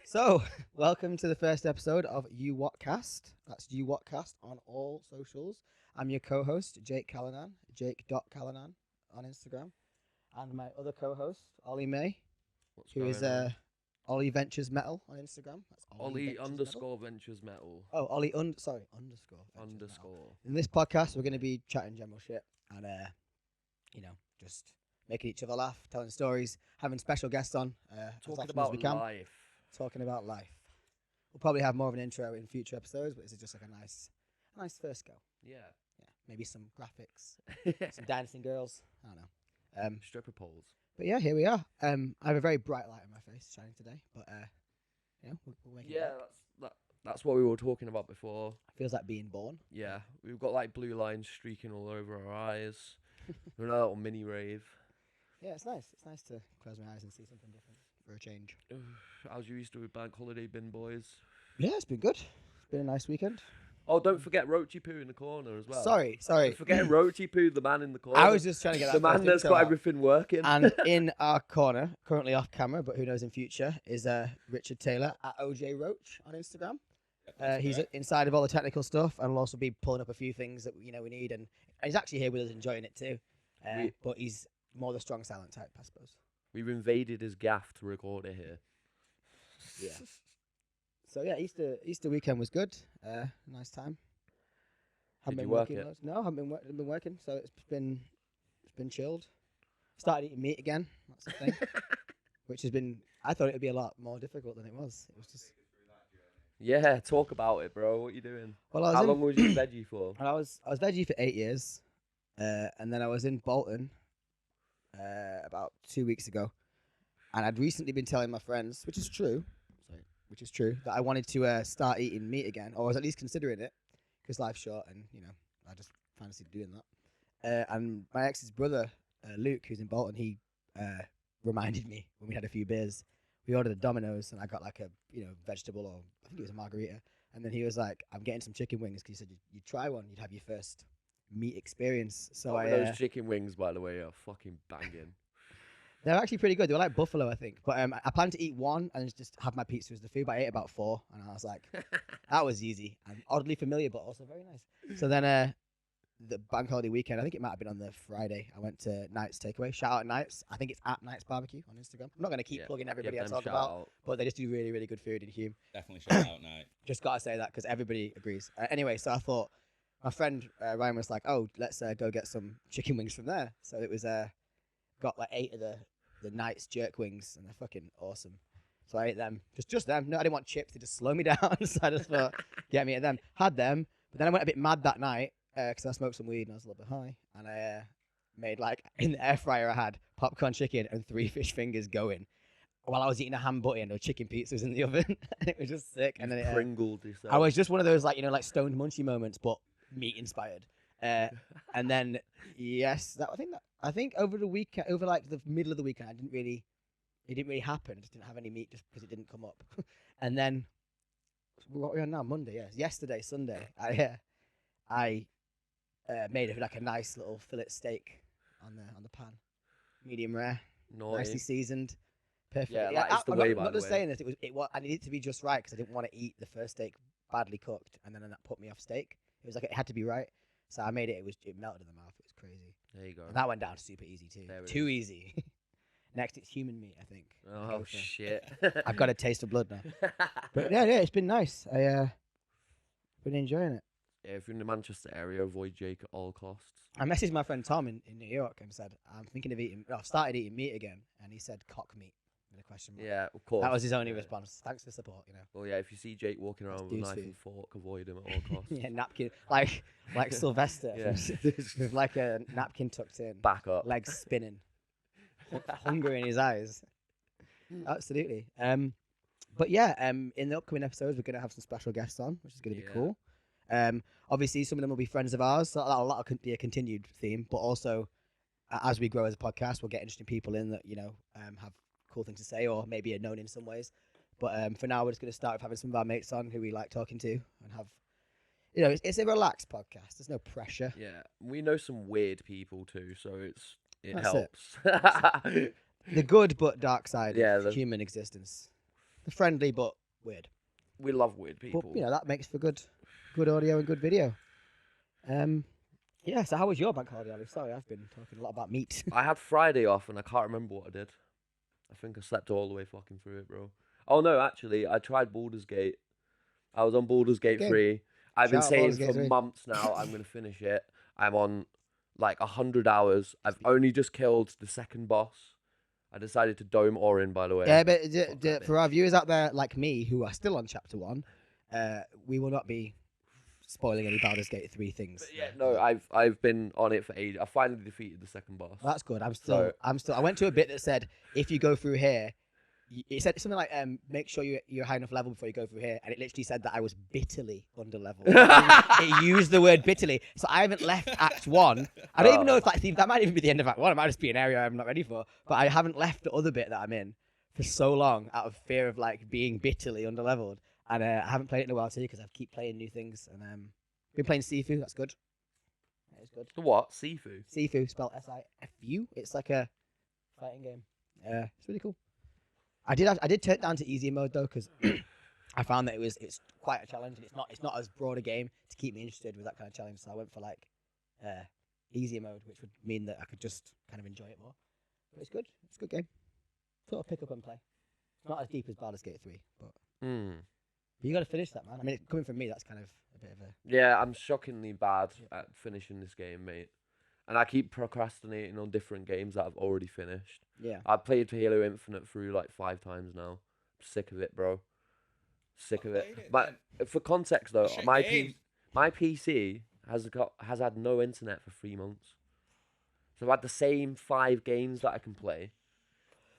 So, welcome to the first episode of Uwotcast. That's Uwotcast on all socials. I'm your co-host, Jake Callanan, Jake.Callanan on Instagram. And my other co-host, Ollie May, What's who is going on? Ollie Ventures Metal on Instagram. That's Ollie Ventures Metal. underscore Ventures Metal Oh, Ollie underscore Ventures Metal. underscore. In this podcast, we're going to be chatting general shit and, just making each other laugh, telling stories, having special guests on. As Talking often as about we can. life. Talking about life. We'll probably have more of an intro in future episodes, but this is just like a nice first go. Yeah. Maybe some graphics, some dancing girls. I don't know. Stripper poles. But yeah, here we are. I have a very bright light on my face shining today, but we'll make it Yeah, work. that's what we were talking about before. Feels like being born. Yeah, we've got like blue lines streaking all over our eyes. We're in a little mini rave. Yeah, it's nice. It's nice to close my eyes and see something different for a change. How's you used to with bank holiday bin boys? Yeah, it's been good. It's been a nice weekend. Oh, don't forget Roachy Poo in the corner as well. Sorry. Don't forget Roachy Poo, the man in the corner. I was just trying to get that. The man that's got everything working. And in our corner, currently off camera, but who knows in future, is Richard Taylor at OJ Roach on Instagram. He's inside of all the technical stuff, and will also be pulling up a few things that we need. And he's actually here with us, enjoying it too. But he's more the strong silent type, I suppose. We've invaded his gaff to record it here. Yeah. So yeah, Easter weekend was good. Nice time. Did you work it? Loads. No, haven't been working. So it's been chilled. Started eating meat again. That's the thing. Which has been. I thought it would be a lot more difficult than it was. It was just. Yeah, talk about it, bro. What you doing? Well, How long was you veggie for? I was veggie for 8 years, and then I was in Bolton about 2 weeks ago, and I'd recently been telling my friends, which is true, that I wanted to start eating meat again, or I was at least considering it, because life's short, and I just fancied doing that. And my ex's brother, Luke, who's in Bolton, he reminded me when we had a few beers. We ordered a Domino's, and I got like a vegetable, or I think it was a margarita. And then he was like, "I'm getting some chicken wings," because he said you'd try one, you'd have your first meat experience. So those chicken wings, by the way, are fucking banging. They're actually pretty good. They were like buffalo, I think. But I planned to eat one and just have my pizza as the food. But I ate about 4, and I was like, that was easy and oddly familiar, but also very nice. So then the bank holiday weekend, I think it might have been on the Friday, I went to Knight's Takeaway. Shout out Knight's. I think it's at Knight's Barbecue on Instagram. I'm not going to keep plugging everybody I talk about, but they just do really, really good food in Hume. Definitely shout out Night. Just got to say that because everybody agrees. Anyway, so I thought, my friend Ryan was like, "Oh, let's go get some chicken wings from there." So it was got like 8 of the Knight's jerk wings, and they're fucking awesome. So I ate them, just them. No, I didn't want chips to just slow me down. So I just thought, get me at them. Had them, but then I went a bit mad that night because I smoked some weed and I was a little bit high, and I made like in the air fryer I had popcorn chicken and 3 fish fingers going while I was eating a ham butty and no chicken pizzas in the oven, and it was just sick. And then Pringled yourself. I was just one of those like like stoned munchy moments, but meat inspired. And then yes, I think over the weekend, over like the middle of the weekend, it didn't really happen. I just didn't have any meat just because it didn't come up. And then what are we on now? Monday, yes. Yesterday, Sunday, I made like a nice little fillet steak on the pan, medium rare, nicely seasoned, perfect. Yeah, that is the way. I'm not just saying this. It was. I needed it to be just right because I didn't want to eat the first steak badly cooked, and then that put me off steak. It was like it had to be right. So I made it. It melted in the mouth. It was crazy. There you go. And that went down super easy too. Too easy. Next, it's human meat, I think. Oh shit! I've got a taste of blood now. But yeah, it's been nice. I been enjoying it. Yeah, if you're in the Manchester area, avoid Jake at all costs. I messaged my friend Tom in New York and said, "I'm thinking of eating. I've started eating meat again," and he said, "Cock meat." With a question mark. Yeah, of course. That was his only response. Thanks for support. Well, yeah, if you see Jake walking around with a knife and fork, avoid him at all costs. Yeah, napkin like Sylvester. Yeah. With like a napkin tucked in. Back up. Legs spinning. Hunger in his eyes. Absolutely. But yeah, in the upcoming episodes, we're going to have some special guests on, which is going to be cool. Obviously, some of them will be friends of ours, so a lot of be a continued theme. But also, as we grow as a podcast, we'll get interesting people in that have cool things to say, or maybe are known in some ways. But for now, we're just going to start with having some of our mates on who we like talking to, and have it's a relaxed podcast. There's no pressure. Yeah, we know some weird people too, so it That's helps. The good but dark side of the human existence. friendly but weird. We love weird people. But that makes for good audio and good video. Yeah. So how was your bank holiday, Ali? Sorry, I've been talking a lot about meat. I had Friday off and I can't remember what I did. I think I slept all the way fucking through it, bro. Oh no, actually, I tried Baldur's Gate. I was on Baldur's Gate game. 3. I've been Shout out saying Baldur's Gate for 3. months now I'm gonna finish it. I'm on like 100 hours. I've only just killed the second boss. I decided to dome Orin, by the way. Yeah, but Fuck that for our viewers out there like me who are still on chapter 1, we will not be spoiling any Baldur's Gate 3 things. But yeah, no, I've been on it for ages. I finally defeated the second boss. That's good. I went to a bit that said if you go through here, it said something like make sure you're high enough level before you go through here, and it literally said that I was bitterly under level. It used the word bitterly, so I haven't left Act 1. I don't even know if that might even be the end of Act 1. It might just be an area I'm not ready for, but I haven't left the other bit that I'm in for so long out of fear of like being bitterly under leveled, and I haven't played it in a while too because I keep playing new things and been playing Sifu. That's good. That is good. The what? Sifu? Sifu, spelled Sifu. It's like a fighting game. It's really cool. I did turn it down to easy mode though because I found that it's quite a challenge and it's not as broad a game to keep me interested with that kind of challenge. So I went for like easy mode, which would mean that I could just kind of enjoy it more. But it's good. It's a good game. Sort of pick up and play. It's not as deep as Baldur's Gate 3, but you got to finish that, man. I mean, coming from me, that's kind of a bit of a... Yeah, I'm shockingly bad at finishing this game, mate. And I keep procrastinating on different games that I've already finished. Yeah. I've played Halo Infinite through like 5 times now. I'm sick of it, bro. Sick of it. But for context though, my PC has had no internet for 3 months. So I've had the same 5 games that I can play.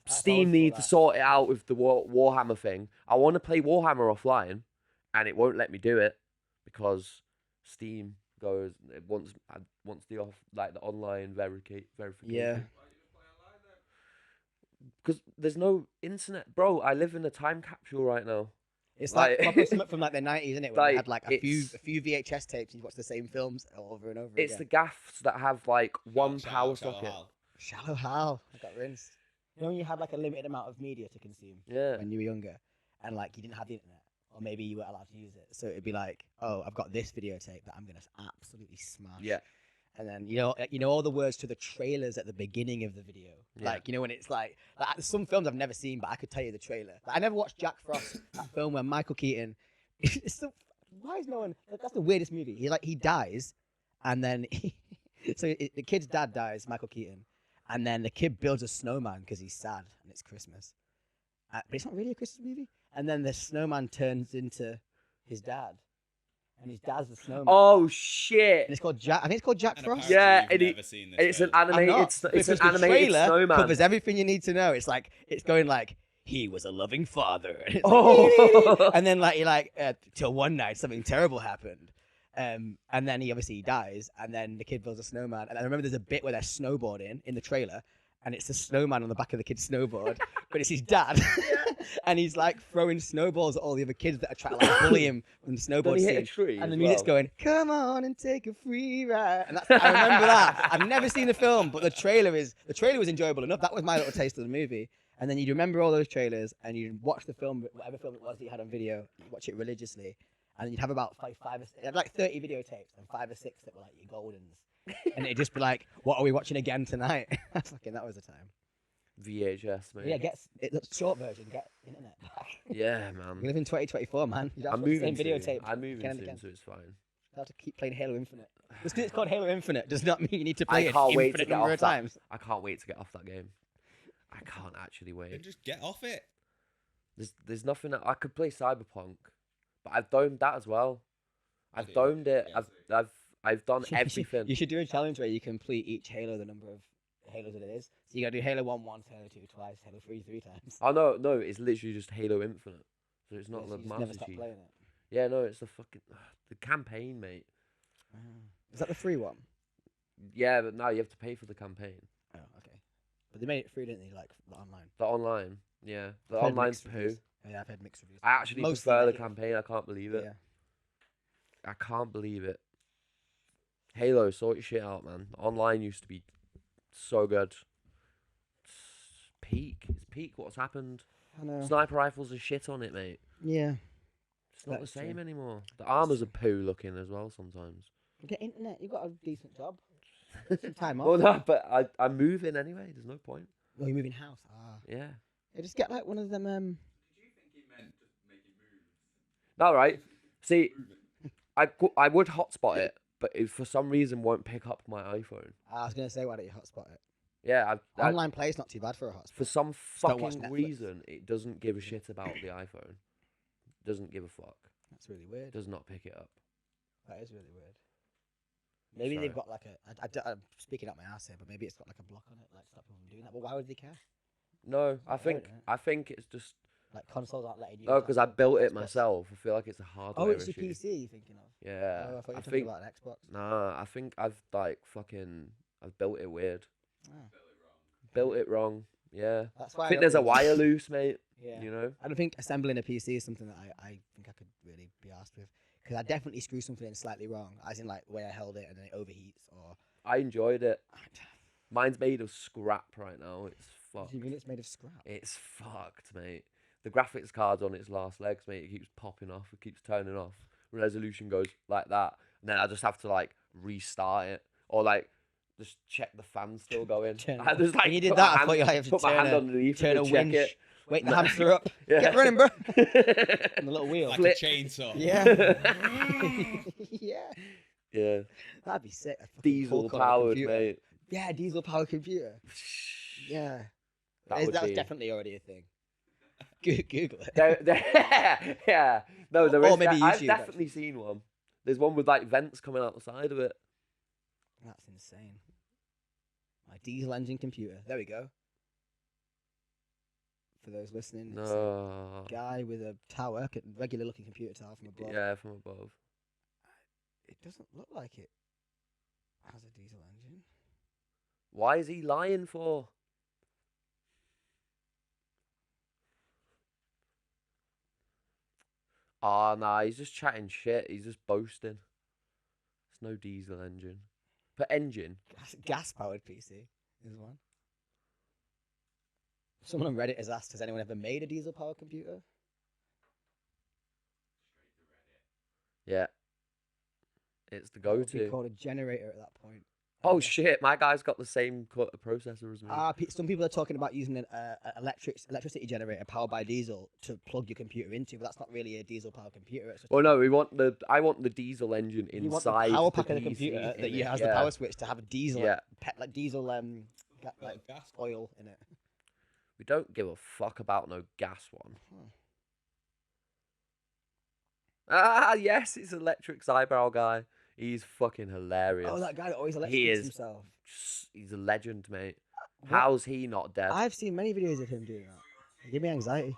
Steam need to sort it out with the Warhammer thing. I want to play Warhammer offline, and it won't let me do it because Steam goes it wants the online verification. Yeah. Because there's no internet, bro. I live in a time capsule right now. It's like proper something from like the 90s, isn't it? When like, they had like a few VHS tapes and you watch the same films over and over again. It's the gaffs that have like one power socket. Shallow Hal. I got rinsed. You know when you had like a limited amount of media to consume when you were younger and like you didn't have the internet or maybe you weren't allowed to use it. So it'd be like, oh, I've got this videotape that I'm going to absolutely smash. Yeah. And then, you know all the words to the trailers at the beginning of the video. Yeah. Like, when it's like some films I've never seen, but I could tell you the trailer. Like, I never watched Jack Frost, that film where Michael Keaton, why is no one, that's the weirdest movie. He dies and then, the kid's dad dies, Michael Keaton. And then the kid builds a snowman because he's sad and it's Christmas. But it's not really a Christmas movie. And then the snowman turns into his dad. And his dad's the snowman. Oh, shit. And it's called Jack. I think it's called Jack Frost. Yeah, it's an animated snowman. Covers everything you need to know. It's going like, he was a loving father. And, and then till one night something terrible happened. And then he dies, and then the kid builds a snowman. And I remember there's a bit where they're snowboarding in the trailer, and it's a snowman on the back of the kid's snowboard, but it's his dad. And he's like throwing snowballs at all the other kids that are trying to like bully him from the snowboard scene. And the music's going, come on and take a free ride. And I remember that. I've never seen the film, but the trailer was enjoyable enough. That was my little taste of the movie. And then you'd remember all those trailers, and you'd watch the film, whatever film it was that you had on video, you'd watch it religiously. And you'd have about like 30 videotapes and 5 or 6 that were like your goldens. And it'd just be like, what are we watching again tonight? Fucking, that was the time. VHS, mate. Yeah, the short version, get internet back. Yeah, man. We live in 2024, man. You don't I'm have to moving the same videotape. I'm moving soon, so it's fine. You have to keep playing Halo Infinite. Just because it's called Halo Infinite does not mean you need to play it an infinite number of times. I can't wait to get off that game. I can't actually wait. Then just get off it. There's nothing I could play Cyberpunk, but I've domed that as well. I've domed it. I've done everything. You should do a challenge where you complete each Halo the number of Halos that it is. So you gotta do Halo 1 once, Halo 2 twice, Halo 3 3 times. Oh no, it's literally just Halo Infinite. So it's not So the you just Master never stop Chief. playing it. Yeah, no, it's the fucking the campaign, mate. Is that the free one? Yeah, but now you have to pay for the campaign. Oh, okay. But they made it free, didn't they? Like the online. The online, yeah, the I've heard online's mixed poo. reviews. Yeah, I've heard mixed reviews. I actually Mostly prefer the negative. campaign. I can't believe it. Yeah. I can't believe it. Halo, sort your shit out, man. Online used to be so good. It's peak. What's happened? I know. Sniper rifles are shit on it, mate. Yeah. It's not the That's same true. anymore. The armors are true. poo looking as well sometimes. Get internet. You've got a decent job. Some time off. Well, no, but I'm moving anyway. There's no point. Oh, you're moving house. Ah. Yeah. Yeah, just get like one of them. Did you think he meant just making moves? All right. See, I would hotspot it, but it for some reason won't pick up my iPhone. I was gonna say, why don't you hotspot it? Yeah, Online play is not too bad for a hotspot. for some don't watch fucking Netflix. reason, it doesn't give a shit about the iPhone. Doesn't give a fuck. That's really weird. Does not pick it up. That is really weird. Maybe So- they've got like I'm speaking out my ass here, but maybe it's got like a block on it, like stop people from doing that. But why would they care? No, I not think heard it. I think it's just Like consoles aren't letting you. no, because I built it Xbox. myself. I feel like it's a hardware Oh, it's issue. your PC you're thinking of. Yeah, Oh, I thought you were I talking think about an Xbox. nah. I think I've like fucking I've built it weird. Oh. Built it wrong. Yeah. That's why I think there's a wire loose, mate. Yeah. You know. I don't think assembling a PC is something that I think I could really be asked with. Because I definitely screw something in slightly wrong, as in like the way I held it and then it overheats or. I enjoyed it. Mine's made of scrap right now. It's What fucked. do you mean it's made of scrap? It's fucked, mate. The graphics card's on its last legs, mate. It keeps popping off. It keeps turning off. Resolution goes like that, and then I just have to like restart it or like just check the fan's still going. Turn I it just off. like When you did put that, my I thought you had to put my turn hand a- underneath Turn it a to check winch. it. Wait the No. hamster up. Yeah. Get running, bro. And the little wheel. Like Flip. a chainsaw. Yeah. Yeah. Yeah, That'd be sick. A fucking diesel full-color powered, computer. mate. Yeah, diesel powered computer. Yeah. That would That was be- definitely already a thing. Google it. Yeah, no, there Or is. maybe I've YouTube, definitely seen one. There's one with like vents coming out the side of it. That's insane. My diesel engine computer. There we go. For those listening, it's a No. guy with a tower, regular looking computer tower from above. Yeah, from above. It doesn't look like it has a diesel engine. Why is he lying for? Ah, nah, he's just chatting shit. He's just boasting. It's no diesel engine. But engine. Gas powered PC is one. Someone on Reddit has asked, has anyone ever made a diesel powered computer? Yeah. It's the That would be go-to. called a generator at that point. Oh shit, my guy's got the same processor as me. Some people are talking about using an electricity generator powered by diesel to plug your computer into, but that's not really a diesel powered computer. It's just Well, no, I want the diesel engine you want inside the power pack of the PC computer in that it, has yeah. the power switch to have a diesel, Yeah. like diesel like Gas. oil in it. We don't give a fuck about no gas one. Ah, yes, it's electric eyebrow guy. He's fucking hilarious. Oh, that guy that always He electrocutes is. himself. He's a legend, mate. What? How's he not dead? I've seen many videos of him doing that. It give me anxiety.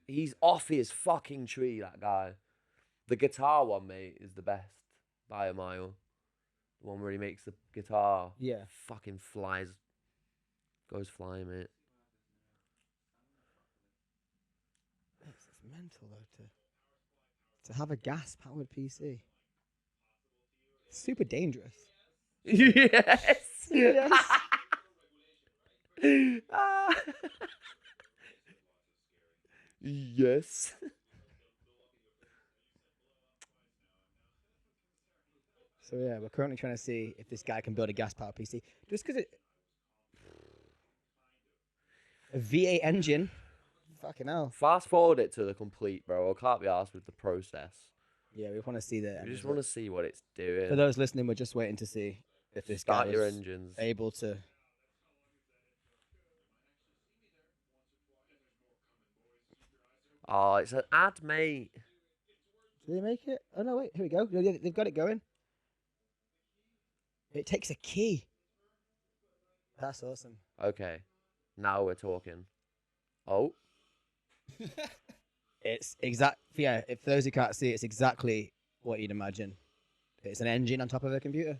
He's off his fucking tree, that guy. The guitar one, mate, is the best by a mile. The one where he makes the guitar. Yeah. Fucking flies. Goes flying, mate. It's mental though to have a gas powered PC. Super dangerous. Yes. Yes. Ah. Yes. So yeah, we're currently trying to see if this guy can build a gas powered PC. Just because a V8 engine. Fucking hell. Fast forward it to the complete, bro. I can't be asked with the process. Yeah, we want to see the. We just want to see what it's doing. For those listening, we're just waiting to see if this guy Start your was engines. able to. Oh, it's an ad, mate. Did they make it? Oh no, wait. Here we go. Yeah, they've got it going. It takes a key. That's awesome. Okay, now we're talking. Oh, It's exact. Yeah, if those who can't see, it's exactly what you'd imagine. It's an engine on top of a computer.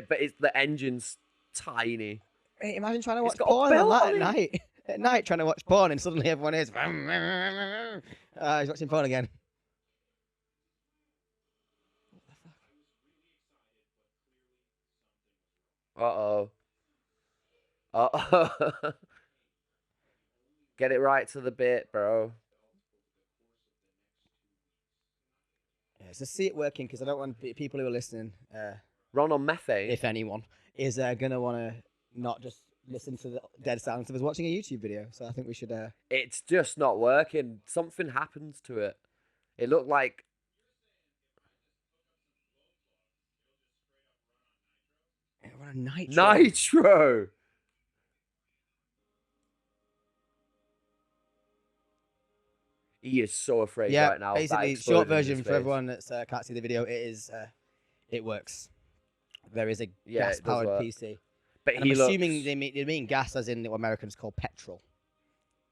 but it's the engine's tiny. Hey, imagine trying to It's watch got a porn on belt that on at it. night. At night, trying to watch porn, and suddenly everyone is. He's watching porn again. Uh oh. Uh oh. Get it right to the bit, bro. Yeah, so see it working because I don't want people who are listening, Run on methane. if anyone, is gonna want to not just listen to the dead silence of us watching a YouTube video. So I think we should. It's just not working. Something happens to it. It looked like Run a nitro. nitro. He is so afraid Yeah, right now. That basically, exploded short in his version for face. everyone that can't see the video. It works. There is a Yeah, it does gas-powered work. PC. But And he I'm assuming looks. they mean gas as in what Americans call petrol.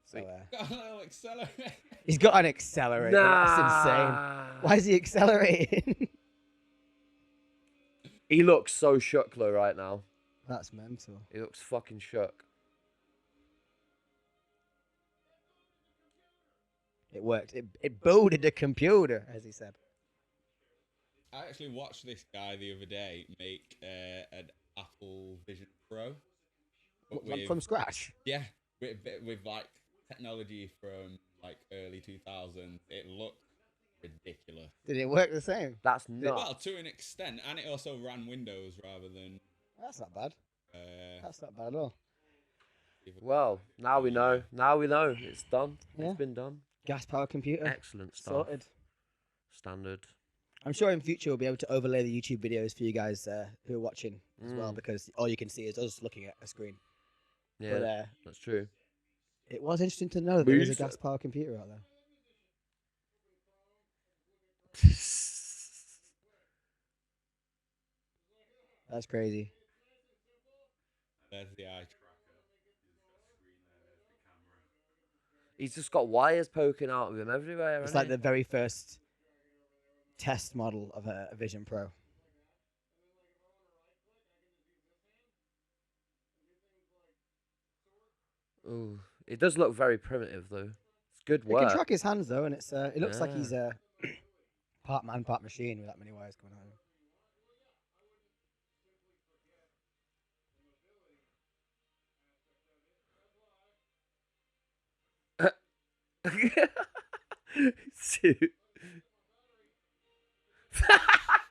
So Got a little accelerator. he's got an accelerator. That's insane. Why is he accelerating? He looks so shook though right now. That's mental. He looks fucking shook. It worked. It booted the computer, as he said. I actually watched this guy the other day make an Apple Vision Pro. But From scratch. yeah, with like technology from like early 2000s, it looked ridiculous. Did it work the same? That's nuts. Well, to an extent, and it also ran Windows rather than. That's not bad. That's not bad at all. Well, now we know. Now we know. It's done. Yeah. It's been done. Gas powered computer. Excellent stuff. Sorted. Standard. I'm sure in future we'll be able to overlay the YouTube videos for you guys who are watching as well, because all you can see is us looking at a screen. Yeah, But that's true. it was interesting to know that there is a Music. gas powered computer out there. That's crazy. There's the eye tracker. There's the camera. He's just got wires poking out of him everywhere. It's hasn't like he? the very first test model of a Vision Pro. Ooh, it does look very primitive though. It's good It work. can track his hands though, and it looks like Yeah. he's part man, part machine with that many wires coming out of him. Dude.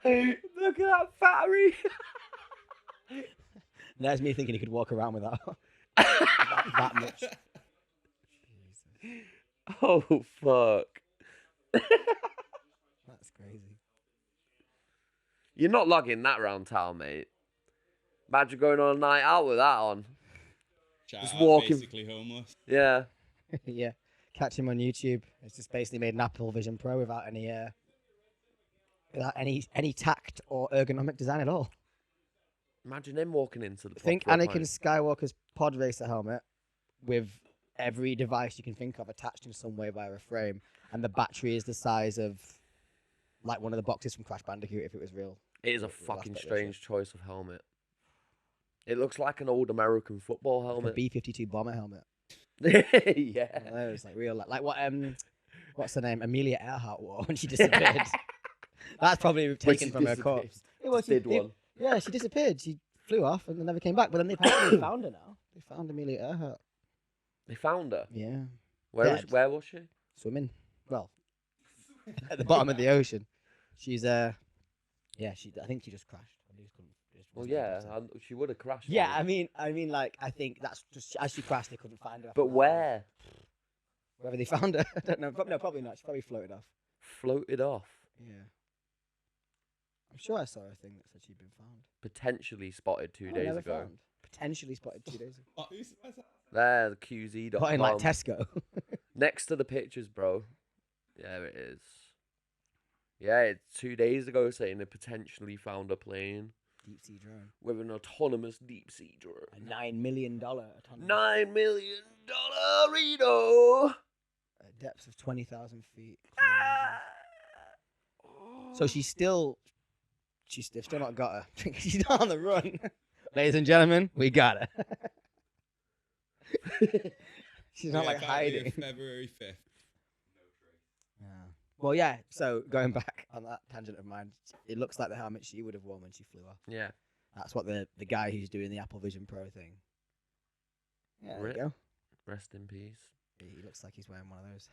Look at that battery. There's me thinking he could walk around with that that much. Oh fuck. That's crazy. You're not lugging that round town, mate. Imagine going on a night out with that on. Shout Just out, walking- basically homeless. Yeah. Yeah, catch him on YouTube. It's just basically made an Apple Vision Pro without any tact or ergonomic design at all. Imagine him walking into the Think plot Anakin point. Skywalker's pod racer helmet with every device you can think of attached in some way via a frame, and the battery is the size of like one of the boxes from Crash Bandicoot if it was real. It is a Last fucking bit of strange choice of helmet. It looks like an old American football Like helmet. a B-52 bomber helmet. Yeah. One of those, like real, like what what's her name? Amelia Earhart wore when she disappeared. That's probably taken she from her disappeared. corpse. It was, Did one. Yeah, she disappeared. She flew off and then never came back. But then they apparently found her now. They found Amelia Earhart. They found her. Yeah, Where Dead. was she? swimming. Well, at the bottom of the ocean. She's yeah. I think she just crashed. Well, yeah, she would have crashed. Yeah, maybe. I mean, like I think that's just as she crashed, they couldn't find her. after But that. where? Wherever they found her, I don't know. No, probably not. She probably floated off. Floated off. Yeah. I'm sure I saw a thing that said she'd been found. Potentially spotted 2 Oh, days never ago. found. Potentially spotted 2 days ago. Oh, where's that? There, the QZ.com. But in like Tesco. Next to the pictures, bro. There it is. Yeah, it's 2 days ago saying they potentially found a plane Deep sea drone. with an autonomous deep sea drone. A $9 million autonomous. $9 million Reno. At depths of 20,000 feet. Ah. So they've still not got her. She's not on the run. Ladies and gentlemen, we got her. She's not Yeah, like apparently hiding. February 5th. Yeah. Well, yeah. So going back on that tangent of mine, it looks like the helmet she would have worn when she flew off. Yeah. That's what the guy who's doing the Apple Vision Pro thing. Yeah, there Rip. you go. Rest in peace. He looks like he's wearing one of those.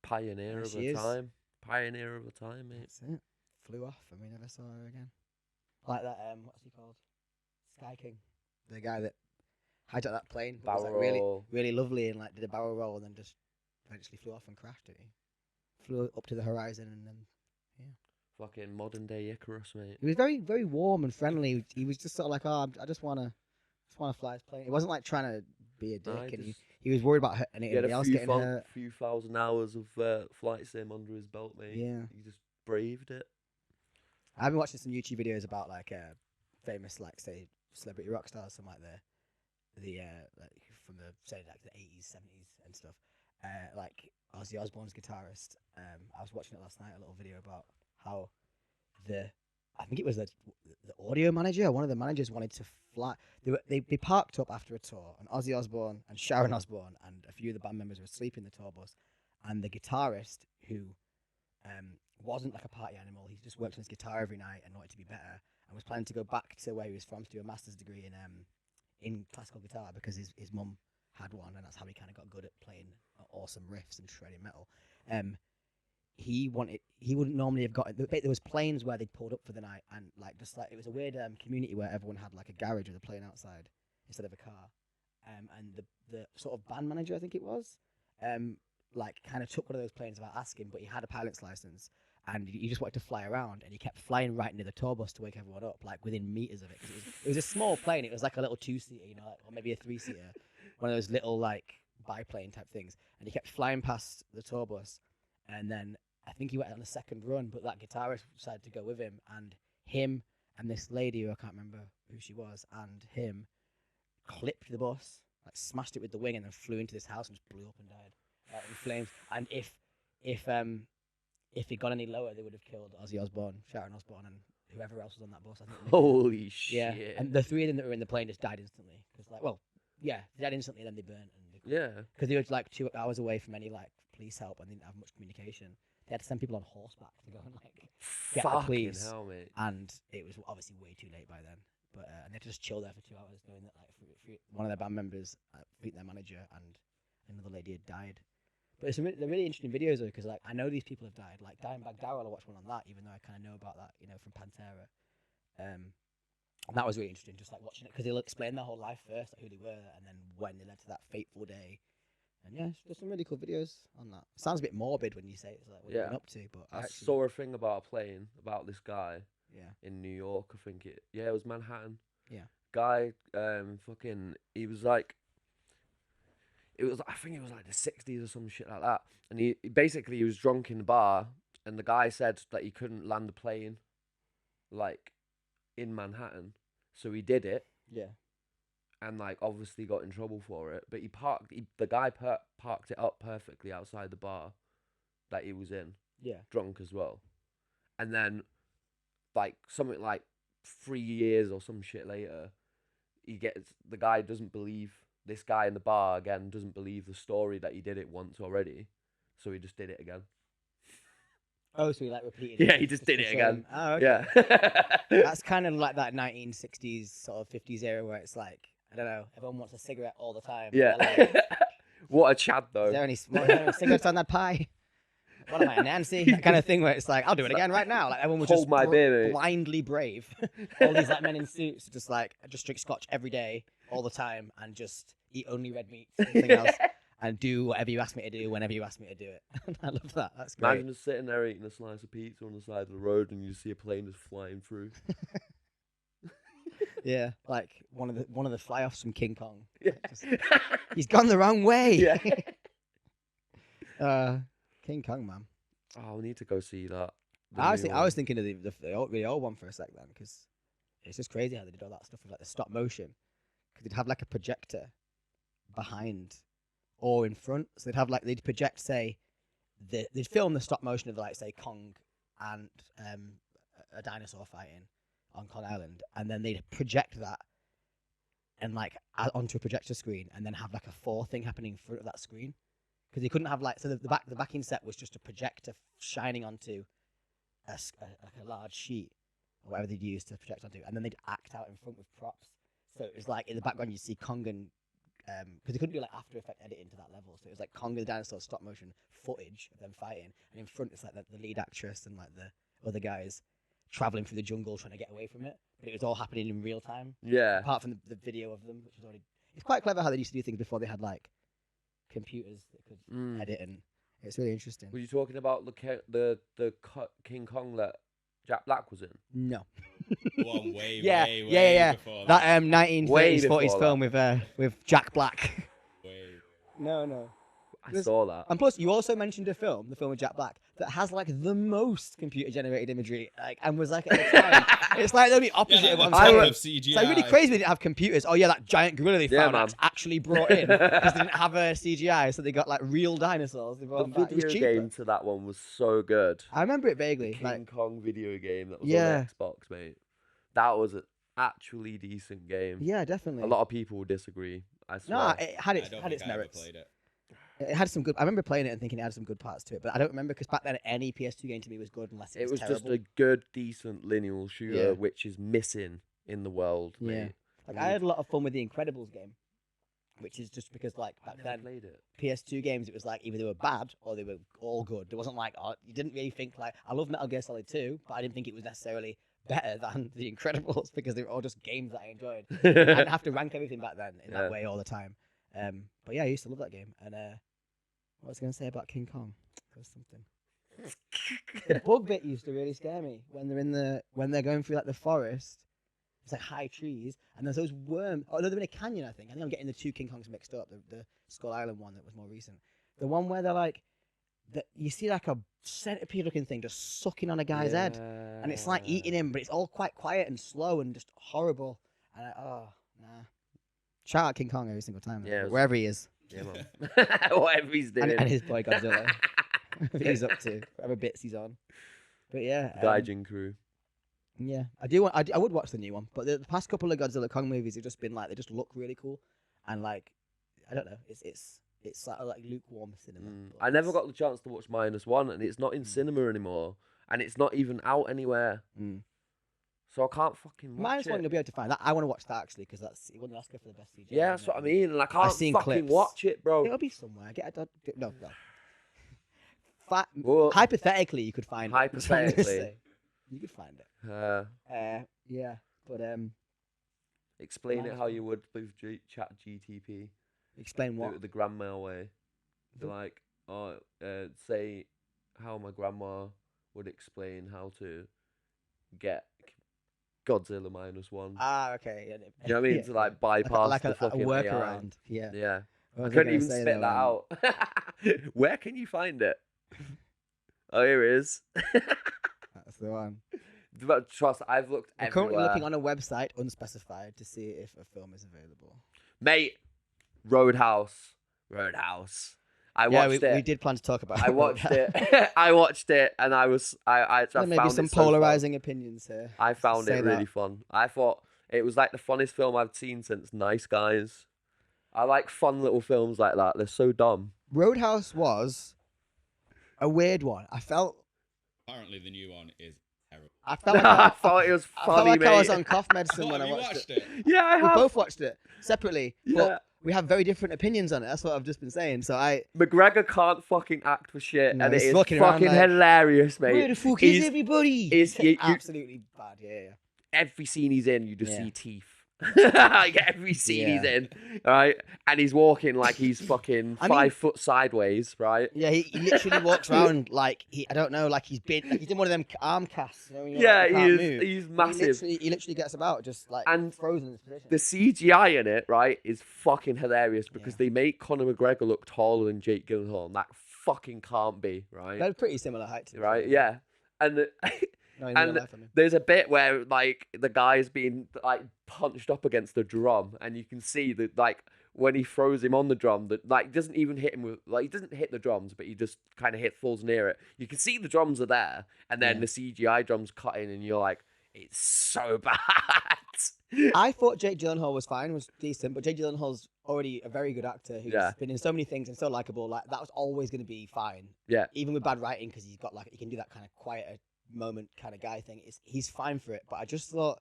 Pioneer There of she a is. time. Pioneer of a time, mate. That's it. Flew off, and we never saw her again. Like that. What's he called? Sky King, the guy that hijacked that plane. But was like Barrel really, roll. really lovely, and like did a barrel roll, and then just eventually flew off and crashed. Didn't he? Flew up to the horizon, and then Fucking modern day Icarus, mate. he was very, very warm and friendly. He was just sort of like, oh, I just wanna fly his plane. He wasn't like trying to be a dick, Nah, and just- he was worried about He had anybody a else few, getting hurt. few thousand hours of flight sim under his belt, mate. Yeah. He just braved it. I've been watching some YouTube videos about like famous like say celebrity rock stars, some like the like from the say like the 80s, 70s and stuff. Like Ozzy Osbourne's guitarist. I was watching it last night, a little video about how I think it was the audio manager, or one of the managers wanted to fly. They parked up after a tour, and Ozzy Osbourne and Sharon Osbourne and a few of the band members were asleep in the tour bus, and the guitarist who wasn't like a party animal. He just worked on his guitar every night and wanted to be better, and was planning to go back to where he was from to do a master's degree in classical guitar because his mum had one, and that's how he kind of got good at playing awesome riffs and shredding metal. He wouldn't normally have got it. There was planes where they'd pulled up for the night, and like just like it was a weird community where everyone had like a garage with a plane outside instead of a car. And the sort of band manager, I think it was, like kind of took one of those planes without asking, but he had a pilot's license, and he just wanted to fly around, and he kept flying right near the tour bus to wake everyone up, like within meters of it. 'Cause it was a small plane. It was like a little 2-seater, you know, like, or maybe a 3-seater, one of those little like biplane type things. And he kept flying past the tour bus, and then I think he went on a second run, but that guitarist decided to go with him, and him and this lady who I can't remember who she was, and him clipped the bus, like smashed it with the wing, and then flew into this house and just blew up and died in flames. And if it got any lower, they would have killed Ozzy Osbourne, Sharon Osbourne, and whoever else was on that bus. I think. Holy shit. Yeah, and the three of them that were in the plane just died instantly. Cause like, well, yeah, they died instantly, then they burnt. Yeah. Because they were like 2 hours away from any like police help and didn't have much communication. They had to send people on horseback to go and like get the Fucking police. hell, mate. And it was obviously way too late by then. But and they had to just chill there for 2 hours, knowing that like one of their band members, their manager, and another lady had died. But they're really interesting videos though, because like I know these people have died. Like Dimebag Darrell, I watched one on that, even though I kind of know about that, you know, from Pantera. And that was really interesting, just like watching it, because they'll explain their whole life first, like who they were, and then when they led to that fateful day. And yeah, there's some really cool videos on that. It sounds a bit morbid when you say it's like what you've been up to, but I actually, saw a thing about a plane about this guy yeah, in New York. I think it was Manhattan. Yeah. Guy, fucking, he was like, I think it was like the 60s or some shit like that. And he basically he was drunk in the bar, and the guy said that he couldn't land a plane, like, in Manhattan. So he did it. yeah, And like obviously got in trouble for it, but the guy parked it up perfectly outside the bar that he was in, yeah, drunk as well. And then like something like 3 years or some shit later, the guy doesn't believe, this guy in the bar again doesn't believe the story that he did it once already, so he just did it again. Oh, so he like repeated Yeah, it? he just did to it show again. them. Oh, okay. Yeah. That's kind of like that 1960s sort of 50s era where it's like, I don't know, everyone wants a cigarette all the time. Yeah. They're like, What a Chad though. is there any cigarettes on that pie? What am I, a Nancy? That kind of thing where it's like, I'll do it again right now. Like everyone was Hold just my beer, mate. blindly brave. All these like men in suits just drink scotch every day, all the time, and just eat only red meat, nothing else, and do whatever you ask me to do whenever you ask me to do it. I love that. That's great. Imagine just sitting there eating a slice of pizza on the side of the road and you see a plane just flying through. Yeah, like one of the fly-offs from King Kong. Yeah. He's gone the wrong way. Yeah. King Kong, man. Oh, we need to go see that. I was thinking of the old one for a sec then, because it's just crazy how they did all that stuff with like the stop motion. Because they'd have like a projector behind or in front, so they'd project, say, they'd film the stop motion of like say Kong and a dinosaur fighting on Kong Island, and then they'd project that and like onto a projector screen, and then have like a 4 thing happening in front of that screen. Because they couldn't have like, so the backing set was just a projector shining onto a large sheet or whatever they'd use to project onto, and then they'd act out in front with props. So it was like in the background you see Kong and because they couldn't do like After Effect editing to that level, so it was like Kong and the dinosaur stop motion footage of them fighting, and in front it's like the lead actress and like the other guys traveling through the jungle trying to get away from it, but it was all happening in real time. Yeah. Apart from the video of them, which was already, it's quite clever how they used to do things before they had like computers that could edit, and it's really interesting. Were you talking about the King Kong that Jack Black was in? No. One way before That 1930s, Way 40s before film with Jack Black. Way. No. I saw that. And plus, you also mentioned the film with Jack Black, that has like the most computer-generated imagery, like, and was like at the time. It's like the opposite of what I'm saying. Of CGI. It's like really crazy they didn't have computers. Oh yeah, that giant gorilla they found man. that's actually brought in because they didn't have a CGI, so they got like real dinosaurs. They The brought them back. It was video cheaper. game to that one was so good. I remember it vaguely. King Like, Kong video game that was Yeah. on Xbox, mate. That was an actually decent game. yeah, definitely. A lot of people will disagree. I swear. No, it had I its don't had its think I ever merits. played it. It had some good. I remember playing it and thinking it had some good parts to it, but I don't remember because back then any PS2 game to me was good unless it It was was just terrible. a good, decent lineal shooter, Yeah. which is missing in the world, Yeah. mate. Like I had a lot of fun with the Incredibles game, which is just because like I back never then played it. PS2 games it was like either they were bad or they were all good. There wasn't like you didn't really think like I love Metal Gear Solid 2, but I didn't think it was necessarily better than the Incredibles because they were all just games that I enjoyed. I didn't have to rank everything back then in Yeah. that way all the time. But yeah, I used to love that game. And what was I going to say about King Kong? There was something. The bug bit used to really scare me when they're going through like the forest. It's like high trees, and there's those worms. Oh no, they're in a canyon. I think I'm getting the two King Kongs mixed up. The Skull Island one that was more recent. The one where they're like, you see like a centipede-looking thing just sucking on a guy's head, and it's like eating him, but it's all quite quiet and slow and just horrible. And nah. Shout out King Kong every single time, Yeah, it was- wherever he is, Yeah, man. Whatever he's doing. and his boy Godzilla. Whatever he's up to, whatever bits he's on. But yeah, Gaijin crew. yeah, I would watch the new one, but the past couple of Godzilla Kong movies have just been like they just look really cool, and like I don't know, it's like lukewarm cinema. but I never it's- got the chance to watch -1, and it's not in cinema anymore, and it's not even out anywhere, Mm. so I can't fucking watch -1 it. you'll be able to find that. I want to watch that actually because it won the Oscar for the best CGI. Yeah, that's what I mean, and I can't seen fucking clips. watch it, bro. It'll be somewhere. No. Well, Hypothetically, you could find it. That's what I'm gonna Hypothetically. say. You could find it. Yeah, but explain it how Nice you would with Chat GTP. explain Do what. it the grandma way. Be like, say how my grandma would explain how to get Godzilla -1. Ah, okay. Yeah, You know what I mean? yeah, To like yeah. bypass like the a fucking AI. workaround. Yeah. Yeah. What I was couldn't gonna even say spit though, that out. Where can you find it? Oh, here it is. That's the one. But trust, I've looked We're everywhere. currently looking on a website, unspecified, to see if a film is available. Mate, Roadhouse. I watched it. We did plan to talk about. I watched it. I watched it, and I There may be found some it so fun. polarizing opinions here. I found Say it really that. fun. I thought it was like the funnest film I've seen since Nice Guys. I like fun little films like that. They're so dumb. Roadhouse was a weird one. I felt Apparently, the new one is terrible. I felt like I thought it was I felt funny, like mate. I was on cough medicine What, when have I you watched watched it. it? Yeah, I We have. both watched it separately, Yeah. but we have very different opinions on it. That's what I've just been saying. So McGregor can't fucking act for shit, No, and it he's is walking fucking around like, hilarious, mate. where the fuck He's- is everybody? is- you- absolutely bad. Yeah. Every scene he's in, you just Yeah. see teeth. Like every scene he's Yeah. in, right? And he's walking like he's fucking I mean- 5 foot sideways, right? Yeah, he literally walks around like I don't know, like he's in one of them arm casts. You know, when you're Yeah, like, you can't move. he's massive. He literally gets about just like And frozen in his position. The CGI in it, right, is fucking hilarious because Yeah. they make Conor McGregor look taller than Jake Gyllenhaal, and that fucking can't be, right? They're pretty similar height. To each Right? other. yeah. And the, No, in real and life, I mean. there's a bit where like the guy's being like punched up against the drum, and you can see that like when he throws him on the drum, that like doesn't even hit him with like he doesn't hit the drums, but he just kind of falls near it. You can see the drums are there, and then Yeah. the CGI drums cut in, and you're like, it's so bad. I thought Jake Gyllenhaal was fine, was decent, but Jake Gyllenhaal's already a very good actor who's Yeah. been in so many things and so likable. Like that was always going to be fine, Yeah. even with bad writing, because he's got like he can do that kind of quieter moment kind of guy thing. He's fine for it, but I just thought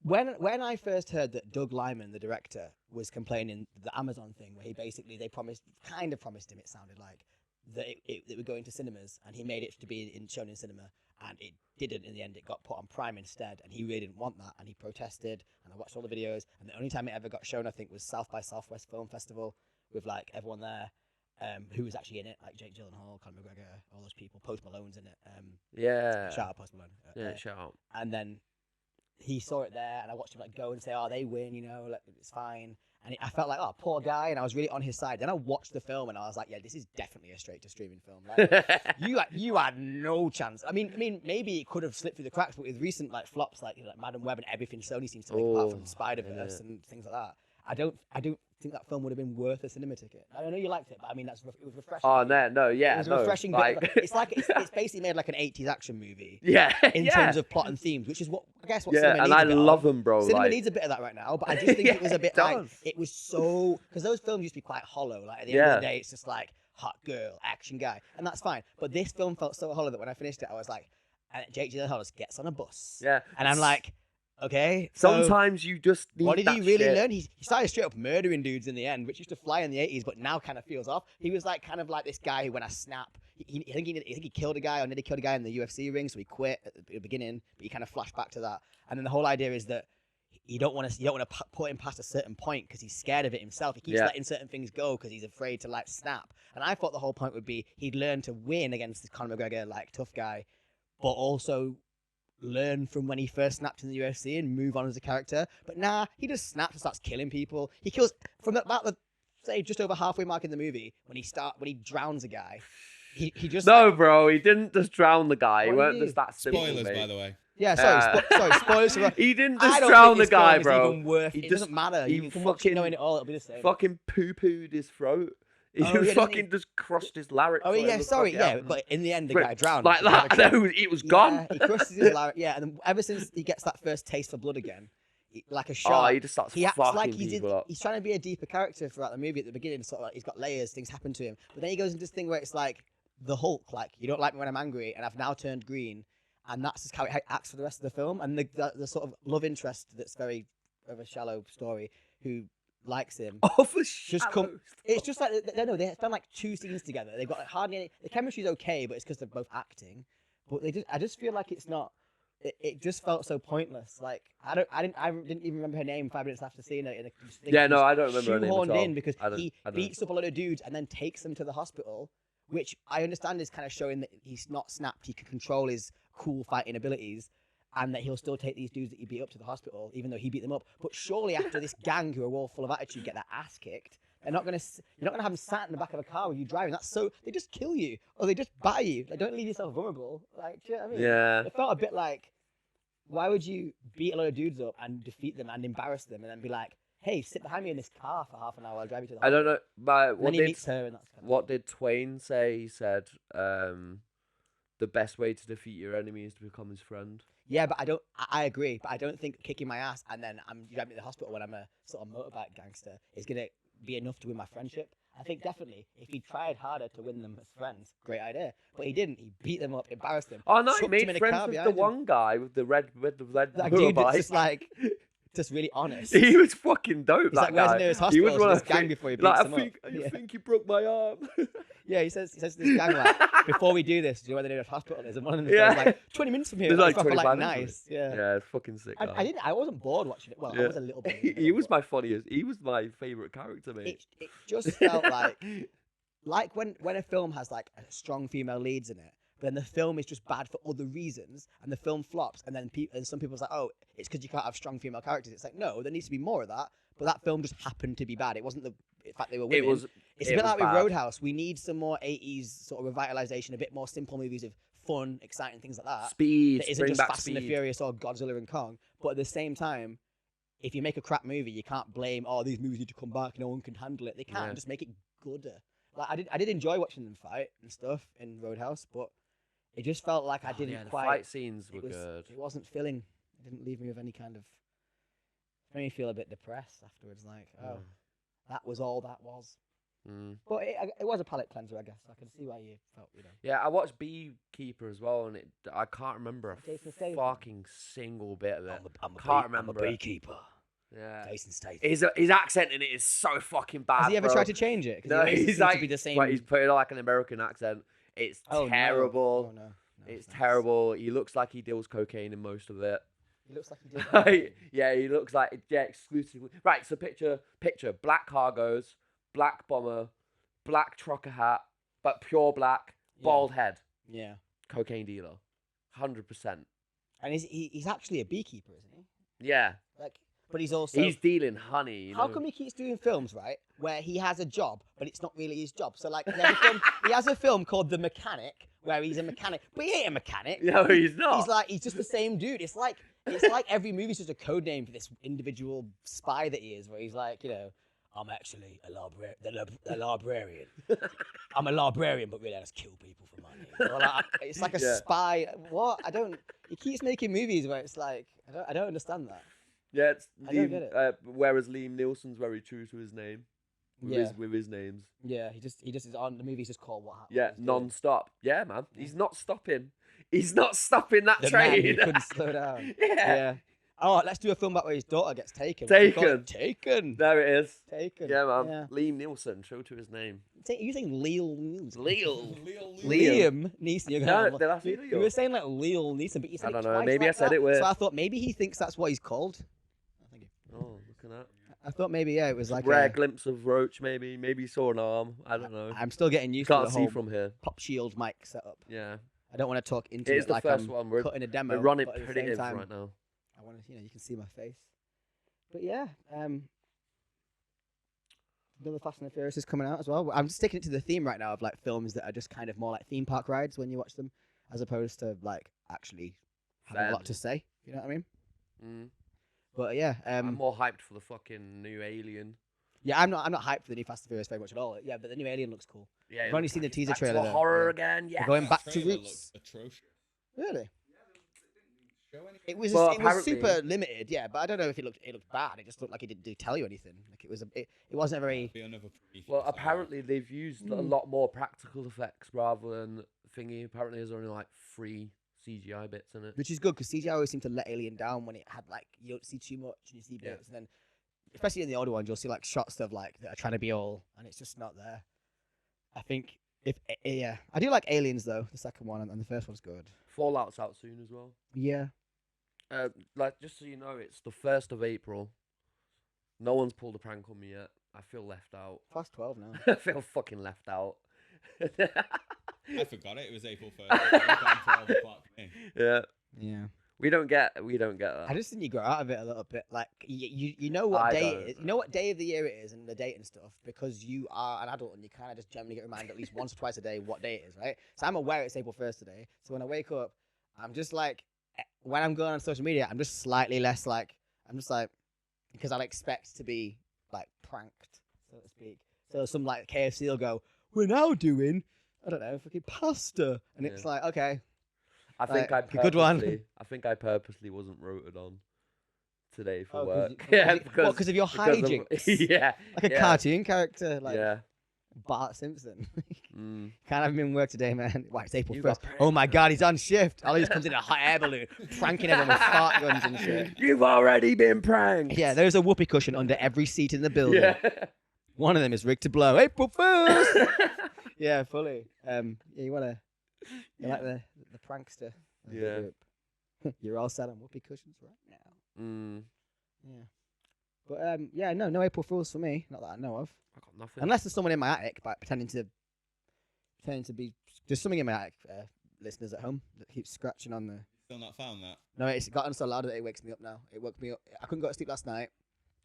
when I first heard that Doug Liman, the director, was complaining the Amazon thing, where they kind of promised him, it sounded like, that it would go into cinemas, and he made it to be shown in cinema, and it didn't in the end. It got put on Prime instead, and he really didn't want that, and he protested, and I watched all the videos, and the only time it ever got shown, I think, was South by Southwest Film Festival, with like everyone there, who was actually in it, like Jake Gyllenhaal, Conor McGregor, all those people. Post Malone's in it. Yeah. Shout out Post Malone. Yeah, shout out. And then he saw it there, and I watched him like go and say, "Oh, they win, like, it's fine." And I felt like, "Oh, poor guy," and I was really on his side. Then I watched the film, and I was like, "Yeah, this is definitely a straight to streaming film. Like, you had no chance. I mean, maybe it could have slipped through the cracks, but with recent like flops like Madam Web and everything Sony seems to make, apart from Spider-Verse and things like that, I don't think that film would have been worth a cinema ticket. I know you liked it, but I mean, it was refreshing. Oh no, yeah, it was a no, refreshing like... bit. It's basically made like an 80s action movie. Yeah, in terms of plot and themes, which is what I guess what yeah, cinema and needs I a bit love of. them, bro. Cinema like... needs a bit of that right now, but I just think it was a bit like does. it was so because those films used to be quite hollow. Like at the end of the day, it's just like hot girl, action guy, and that's fine. But this film felt so hollow that when I finished it, I was like, and Jake Gyllenhaal just gets on a bus. Yeah, and I'm like, okay. So sometimes you just need what did that he really shit. learn? He started straight up murdering dudes in the end, which used to fly in the 80s, but now kind of feels off. He was like kind of like this guy who, when I snap, I think he killed a guy or nearly killed a guy in the UFC ring, so he quit at the beginning, but he kind of flashed back to that. And then the whole idea is that you don't want to put him past a certain point because he's scared of it himself. He keeps letting certain things go because he's afraid to like snap. And I thought the whole point would be he'd learn to win against this Conor McGregor like tough guy, but also learn from when he first snapped in the UFC and move on as a character. But nah, he just snaps and starts killing people. He kills from about the say just over halfway mark in the movie when he drowns a guy. He just bro, he didn't just drown the guy. He weren't just that simple. Spoilers, mate. by the way. Yeah, sorry, spoilers. He didn't I just don't drown think the this film guy, is bro. even worth, He it just- doesn't matter. he You can watch it knowing it all. It'll be the same. Fucking poo-pooed his throat. He Oh, yeah, fucking just crushed his larynx. Oh yeah, whatever sorry, the fuck yeah, but in the end the Right, guy drowned. like that. No, it was gone. He crushes his larynx. Yeah, and then ever since he gets that first taste for blood again, like a shark. Oh, he just starts He acts fucking like people up. he's trying to be a deeper character throughout the movie. At the beginning, sort of like he's got layers, things happen to him. But then he goes into this thing where it's like the Hulk, like you don't like me when I'm angry, and I've now turned green, and that's just how it acts for the rest of the film. And the sort of love interest that's very of a shallow story who likes him. Oh, for Just come. It's just like they spend like 2 scenes together. They've got like hardly any. The chemistry's okay, but it's because they're both acting. But I just feel like it's not. It just felt so pointless. Like I didn't even remember her name 5 minutes after seeing it. Yeah, no, I don't remember her name at shoehorned all. in because I don't- he I don't- beats up a lot of dudes and then takes them to the hospital, which I understand is kind of showing that he's not snapped. He can control his cool fighting abilities, and that he'll still take these dudes that he beat up to the hospital, even though he beat them up. But surely after this gang who are all full of attitude get their ass kicked, you're not gonna have them sat in the back of a car with you driving. That's so they just kill you or they just batter you. Like don't leave yourself vulnerable. Like do you know what I mean? Yeah. It felt a bit like, why would you beat a lot of dudes up and defeat them and embarrass them and then be like, hey, sit behind me in this car for half an hour, I'll drive you to the I hospital. don't know. But And then he meets her and that's kind of what did Twain say? He said, the best way to defeat your enemy is to become his friend. Yeah, but I agree, but I don't think kicking my ass and then I'm driving me to the hospital when I'm a sort of motorbike gangster is going to be enough to win my friendship. I think definitely if he tried harder to win them as friends, great idea. But he didn't. He beat them up, embarrassed them. Oh no, he chucked made him in a friends car with the behind him. one guy with the red That dude that's motorbike. just like, just really honest. He was fucking dope. He's that like, where's guy. the nearest He hospital? was To one this of gang the- before he beats like, them I think up. you Yeah. think you broke my arm. Yeah, he says to this gang like, before we do this, do you know where the nearest hospital is? And one of them Yeah. goes like 20 minutes from here. There's That's like proper, 25 like minutes. nice. Yeah. Yeah, it's fucking sick. Guy. I wasn't bored watching it. Well, I Yeah. was a little bit. He was my funniest. He was my favorite character, mate. It just felt like when a film has like a strong female leads in it, but then the film is just bad for other reasons, and the film flops, and then some people's like, oh, it's because you can't have strong female characters. It's like, no, there needs to be more of that. But that film just happened to be bad. It wasn't the fact they were women. It's a bit like with Roadhouse. We need some more 80s sort of revitalization, a bit more simple movies of fun, exciting things like that. Speed. That isn't Bring just back Fast Speed. and the Furious or Godzilla and Kong. But at the same time, if you make a crap movie, you can't blame, oh, these movies need to come back, no one can handle it. They can't just make it gooder. Like I did enjoy watching them fight and stuff in Roadhouse, but it just felt like I didn't the quite. fight scenes were good. It wasn't filling. It didn't leave me with any kind of. It made me feel a bit depressed afterwards. Like, oh, that was all that was. But it was a palate cleanser, I guess. I can see why you felt, Yeah, I watched Beekeeper as well, and I can't remember Jason a Statham? fucking single bit of it. I'm a Can't remember it. beekeeper. Yeah. Jason Statham. His accent in it is so fucking bad. Has he ever bro. tried to change it? 'Cause No, he always he's seems like to be the same. Right, he's putting like an American accent. It's terrible. No. It's thanks. terrible. He looks like he deals cocaine in most of it. He looks like he did. Yeah, he looks like exclusively. Right, so picture black cargos, black bomber, black trucker hat, but pure black, bald head, Yeah. cocaine dealer, 100%. And he's actually a beekeeper, isn't he? Yeah, But he's also. he's dealing honey. You How know? come he keeps doing films, right, where he has a job, but it's not really his job? So, like, he has a film called The Mechanic, where he's a mechanic, but he ain't a mechanic. No, he's not. He's just the same dude. It's like every movie's just a code name for this individual spy that he is, where he's like, I'm actually a librarian. I'm a librarian, but really I just kill people for money. Or like, it's like a spy. What? He keeps making movies where it's like, I don't understand that. Yeah, it's I don't get it. whereas Liam Nielsen's very true to his name. With his names. Yeah, he just is on the movie's just called What Happened. Yeah, non-stop. Yeah, man. He's not stopping. He's not stopping that The train. man who couldn't slow down. Yeah. Oh, let's do a film about where his daughter gets taken. Taken. There it is. Taken. Yeah, man. Yeah. Liam Nielsen, true to his name. You saying Leo Nielsen? Liam Neeson. No, did I say Leo? You were saying like Leo Neeson, but you said I don't it know. twice Maybe like I said that. it weird. So I thought maybe he thinks that's what he's called. Thank you. Oh, look at that. I thought maybe it was like rare a glimpse of Roach. Maybe he saw an arm. I don't know. I'm still getting used Can't to the see whole from here. pop shield mic setup. Yeah. I don't want to talk into It's it the like first I'm one. We're cutting a demo. We're running but at the pretty same time, right now. I want to, you can see my face. But yeah, another Fast and the Furious is coming out as well. I'm sticking it to the theme right now of like films that are just kind of more like theme park rides when you watch them, as opposed to like actually having a lot to say. You know what I mean? Mm. But yeah, I'm more hyped for the fucking new Alien. Yeah, I'm not hyped for the new Fast and Furious very much at all. Yeah, but the new Alien looks cool. Yeah, I've only seen the teaser back trailer. To horror again. Yeah, going back to trailer roots. looked atrocious. Really? It was apparently- super limited, yeah, but I don't know if it looked bad. It just looked like it didn't tell you anything. Like it wasn't a very. Well, apparently they've used a lot more practical effects rather than thingy. Apparently there's only like 3 CGI bits in it. Which is good because CGI always seemed to let Alien down when it had like you don't see too much and you see bits, and then especially in the older ones you'll see like shots of like that are trying to be all, and it's just not there. I think I do like Aliens though, the second one, and the first one's good. Fallout's out soon as well. Yeah. Like just so you know, it's the 1st of April. No one's pulled a prank on me yet. I feel left out. Fast 12 now. I feel fucking left out. I forgot it. It was April 1st. It was on 12 o'clock for me. Yeah. Yeah. We don't get that. I just think you grow out of it a little bit. Like you know what day it is. You know what day of the year it is and the date and stuff because you are an adult and you kind of just generally get reminded at least once or twice a day what day it is, right? So I'm aware it's April 1st today. So when I wake up, I'm just like, when I'm going on social media, I'm just slightly less like, I'm just like, because I'll expect to be like pranked, so to speak. So some like KFC will go, we're now doing, I don't know, fucking pasta. And it's like, okay. I think good one. I think I purposely wasn't rotated on today for Oh, work. Because of your hijinks? Yeah. Like a cartoon character, like yeah. Bart Simpson. Mm. Can't have him in work today, man. Why, it's April You 1st. got Oh my god, he's on shift. Ollie just comes in a hot air balloon, pranking everyone with fart guns and shit. You've already been pranked. Yeah, there's a whoopee cushion under every seat in the building. Yeah. One of them is rigged to blow. April 1st! Yeah, fully. Yeah, you like the prankster. Yeah. You're all sat on whoopee cushions right now. Mm. Yeah. But yeah, no April Fools for me. Not that I know of. I got nothing. Unless there's someone in my attic, but pretending to be. There's something in my attic, listeners at home, that keeps scratching on the. Still not found that. No, it's gotten so loud that it wakes me up now. It woke me up. I couldn't go to sleep last night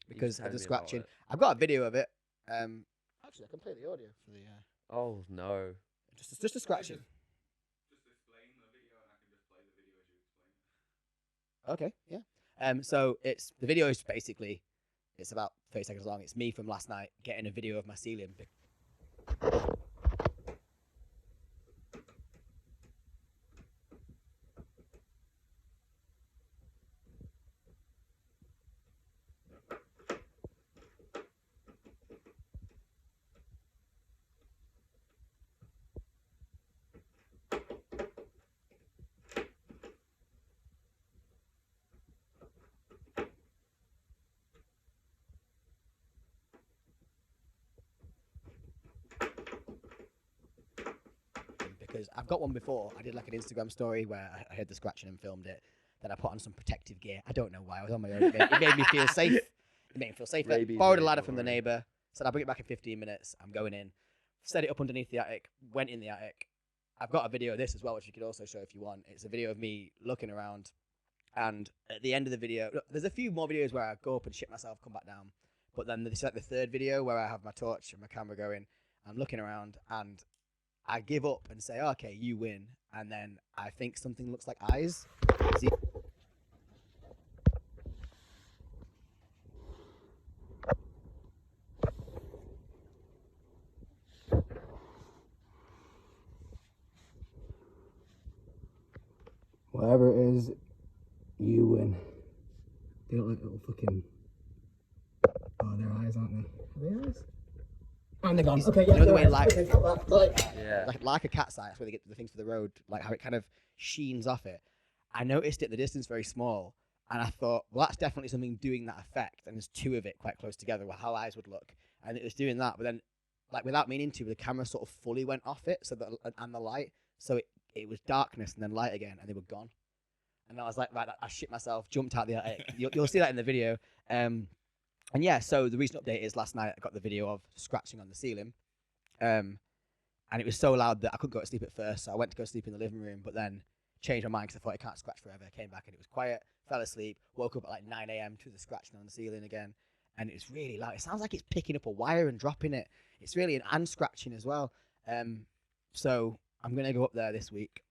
because of the scratching. I've got a video of it. Actually, I can play the audio for the. Oh no. Just a scratching. Just explain the video, and I can just play the video as you explain it. Okay, yeah. So the video is basically, it's about 30 seconds long. It's me from last night getting a video of my ceiling. because I've got one before. I did like an Instagram story where I heard the scratching and filmed it. Then I put on some protective gear. I don't know why. I was on my own. It made me feel safe. It made me feel safer. Rabies, Borrowed a mate, ladder don't from the worry. neighbour. Said I'll bring it back in 15 minutes. I'm going in. Set it up underneath the attic. Went in the attic. I've got a video of this as well, which you could also show if you want. It's a video of me looking around. And at the end of the video, look, there's a few more videos where I go up and shit myself, come back down. But then there's like the third video where I have my torch and my camera going. I'm looking around and I give up and say, okay, you win. And then I think something looks like eyes. See? Whatever it is, you win. They look like little fucking... Oh, they're eyes, aren't they? Are they eyes? And they're gone. Okay, yeah. You know the way Yeah. like a cat's eye, that's where they get the things for the road, like how it kind of sheens off it. I noticed it at the distance very small, and I thought, well, that's definitely something doing that effect. And there's two of it quite close together, well, how eyes would look. And it was doing that, but then, like without meaning to, the camera sort of fully went off it, so that and the light, so it was darkness and then light again, and they were gone. And I was like, right, I shit myself, jumped out the attic. You'll see that in the video. And yeah, so the recent update is last night I got the video of scratching on the ceiling. And it was so loud that I couldn't go to sleep at first. So I went to go sleep in the living room, but then changed my mind because I thought it can't scratch forever. Came back and it was quiet, fell asleep, woke up at like 9 a.m. to the scratching on the ceiling again. And it's really loud. It sounds like it's picking up a wire and dropping it. It's really and scratching as well. So I'm going to go up there this week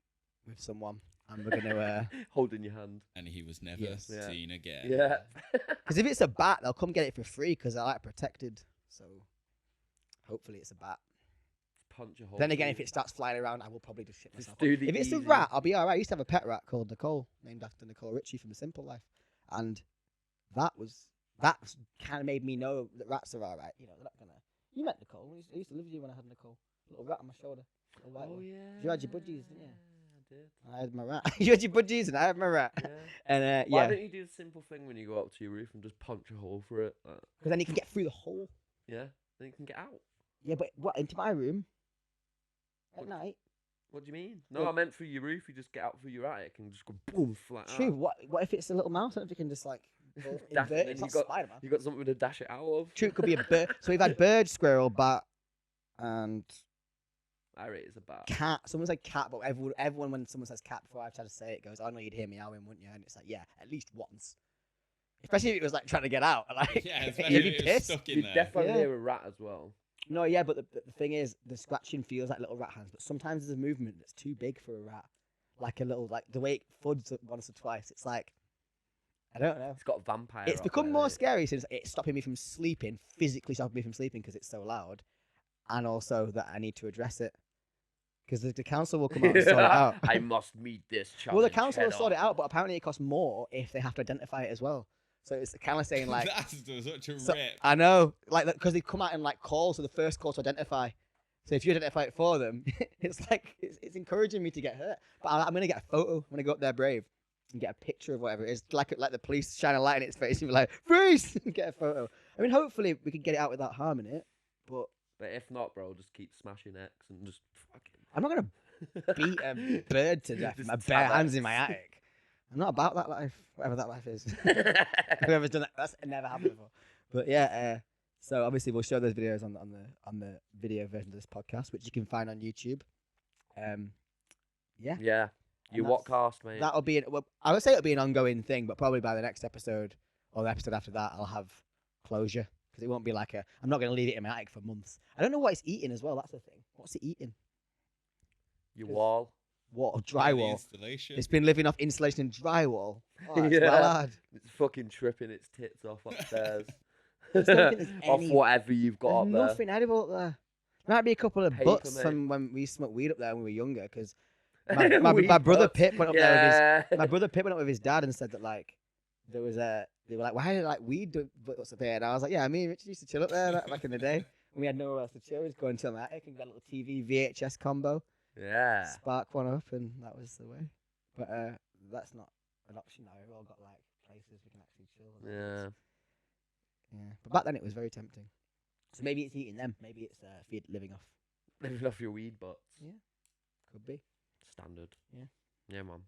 with someone. And we're going to... Holding your hand. And he was never Yes. seen again. Yeah. Because if it's a bat, they'll come get it for free because they're like protected. So hopefully it's a bat. Punch a hole. Then again, if it starts flying around, I will probably just shit myself. do the If it's a easy. rat, I'll be all right. I used to have a pet rat called Nicole, named after Nicole Richie from The Simple Life. And that kind of made me know that rats are all right. You know, they're not going to... You met Nicole. I used to live with you when I had Nicole. Little rat on my shoulder. Little white Oh, one. yeah. You had your budgies, didn't you? I did. I had my rat. You had your budgies and I had my rat. Yeah. And Why yeah, don't you do the simple thing when you go up to your roof and just punch a hole through it? because then you can get through the hole. Yeah. Then you can get out. Yeah, but what, into my room? At What- night? What do you mean? No, Well- I meant through your roof. You just get out through your attic and just go boom flat True. out. What if it's a little mouse? I don't know if you can just like go Dash invert. it, then It's you not got- Spider-Man. You got something to dash it out of. True, it could be a bird. So we've had bird, squirrel, bat, and I rate it as a bat. cat. Someone said cat, but everyone when someone says cat before I've tried to say it goes, "I know you'd hear meowing, wouldn't you?" And it's like, yeah, at least once. Especially if it was like trying to get out. Like, Yeah, you'd especially be if it was pissed. stuck in You'd there. definitely Yeah. hear a rat as well. No, yeah, but the thing is, the scratching feels like little rat hands, but sometimes there's a movement that's too big for a rat. Like a little, like the way it fuds once or twice. It's like, I don't know. It's got a vampire. It's up become there, more mate. scary since it's stopping me from sleeping, physically stopping me from sleeping because it's so loud, and also that I need to address it because the council will come out and sort it out. I must meet this challenge. Well, the council will head sort it on. out, but apparently it costs more if they have to identify it as well. So it's kind of saying like, That's such a so- rip. I know, like because they come out and like call, so the first call to identify. So if you identify it for them, it's like it's encouraging me to get hurt. But I'm gonna get a photo. I'm gonna go up there brave and get a picture of whatever it is. Like the police shine a light in its face and be like, freeze! And get a photo. I mean, hopefully we can get it out without harming it. But But if not, bro, just keep smashing X and just fucking. I'm not gonna beat a bird to death with Just my bare tab hands X. in my attic. I'm not about that life, whatever that life is. Whoever's done that, that's never happened before. But yeah, so obviously we'll show those videos on the video version of this podcast, which you can find on YouTube. Yeah, Yeah. You that's- Uwotcast, mate. that'll be. Well, I would say it'll be an ongoing thing, but probably by the next episode or the episode after that, I'll have closure because it won't be like I'm not going to leave it in my attic for months. I don't know what it's eating as well. That's the thing. What's it eating? Your wall. What The drywall? installation. It's been living off insulation and drywall. Oh, that's Yeah. well hard. It's fucking tripping its tits off upstairs. Just don't think there's Off any- whatever you've got There's up there. nothing edible up there. There might be a couple of Paper, butts mate. from when we smoked weed up there when we were younger. Because my brother Butts. Pip went up there with Yeah. my brother Pip went up with his dad and said that like there was a they were like, why did like weed do what's up here? And I was like, yeah, me and Richard used to chill up there back in the day. We had nowhere else to chill. We'd go into my attic and get a little TV VHS combo, Yeah. spark one up, and that was the way. But that's not an option now. We've all got like places we can actually chill. and all that. Yeah. Yeah. But back then it was very tempting. So maybe it's eating them. Maybe it's living off. Living off your weed butts. Yeah. Could be. Standard. Yeah. Yeah, man.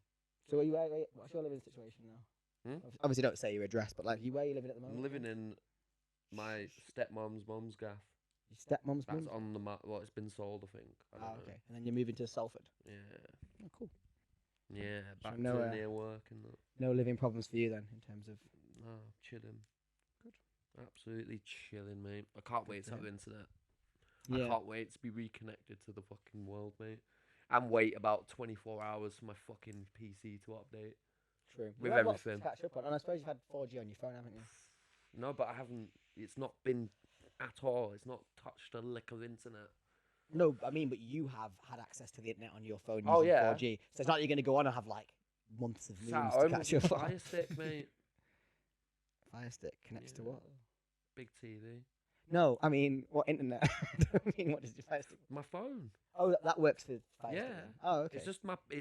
So what's your living situation now? Hmm? Obviously, don't say your address, but like, where are you living at the moment? I'm living in my stepmom's mum's gaff. Your stepmom's That's mum. on the map. Well, it's been sold, I think. I don't know. Okay. And then you're moving to Salford. Yeah. Oh, cool. Yeah, back no, to near work and that. No living problems for you then, in terms of. No, chilling. Good. Absolutely chilling, mate. I can't wait to have hear. internet. Yeah. I can't wait to be reconnected to the fucking world, mate. And wait about 24 hours for my fucking PC to update. True. With You've had lots everything. to catch up on, and I suppose you've had 4G on your phone, haven't you? No, but I haven't. It's not been at all. It's not touched a lick of internet. No, I mean, but you have had access to the internet on your phone Oh, using yeah. 4G. So it's not like you're going to go on and have like months of Sat moons at to home catch with up a on. Fire Stick, mate. Fire Stick connects to Yeah. what? Big TV. No, I mean, what internet? I don't mean, what does your Fire Stick? My phone. Oh, that works for Fire Stick. Yeah. Then. Oh, okay. It's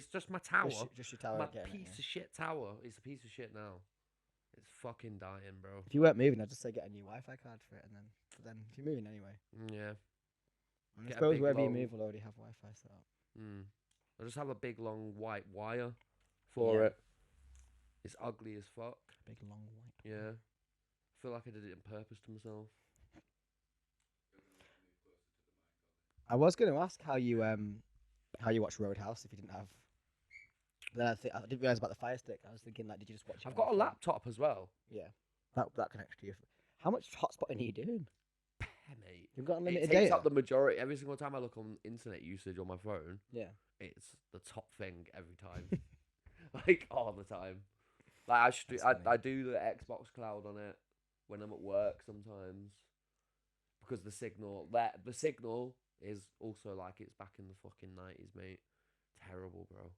just my tower. Just your tower. My getting it, piece of shit tower is a piece of shit now. It's fucking dying, bro. If you weren't moving, I'd just say get a new Wi-Fi card for it, and then. But then, if you're moving anyway, Yeah. I Get a suppose big wherever you long- move will already have Wi-Fi set up. I just have a big long white wire for Yeah. it. It's ugly as fuck. Big long white. Yeah. I feel like I did it on purpose to myself. I was going to ask how you watch Roadhouse if you didn't have. But then I didn't realize about the Fire Stick. I was thinking like, did you just watch it? I've on got a your phone? laptop as well. Yeah, that connects to you. How much hotspotting are you doing? Mate. You've got It unlimited takes data. up the majority. Every single time I look on internet usage on my phone, Yeah. it's the top thing every time. Like all the time. Like That's I funny. do the Xbox Cloud on it when I'm at work sometimes because the signal is also like it's back in the fucking 90s, mate. Terrible, bro.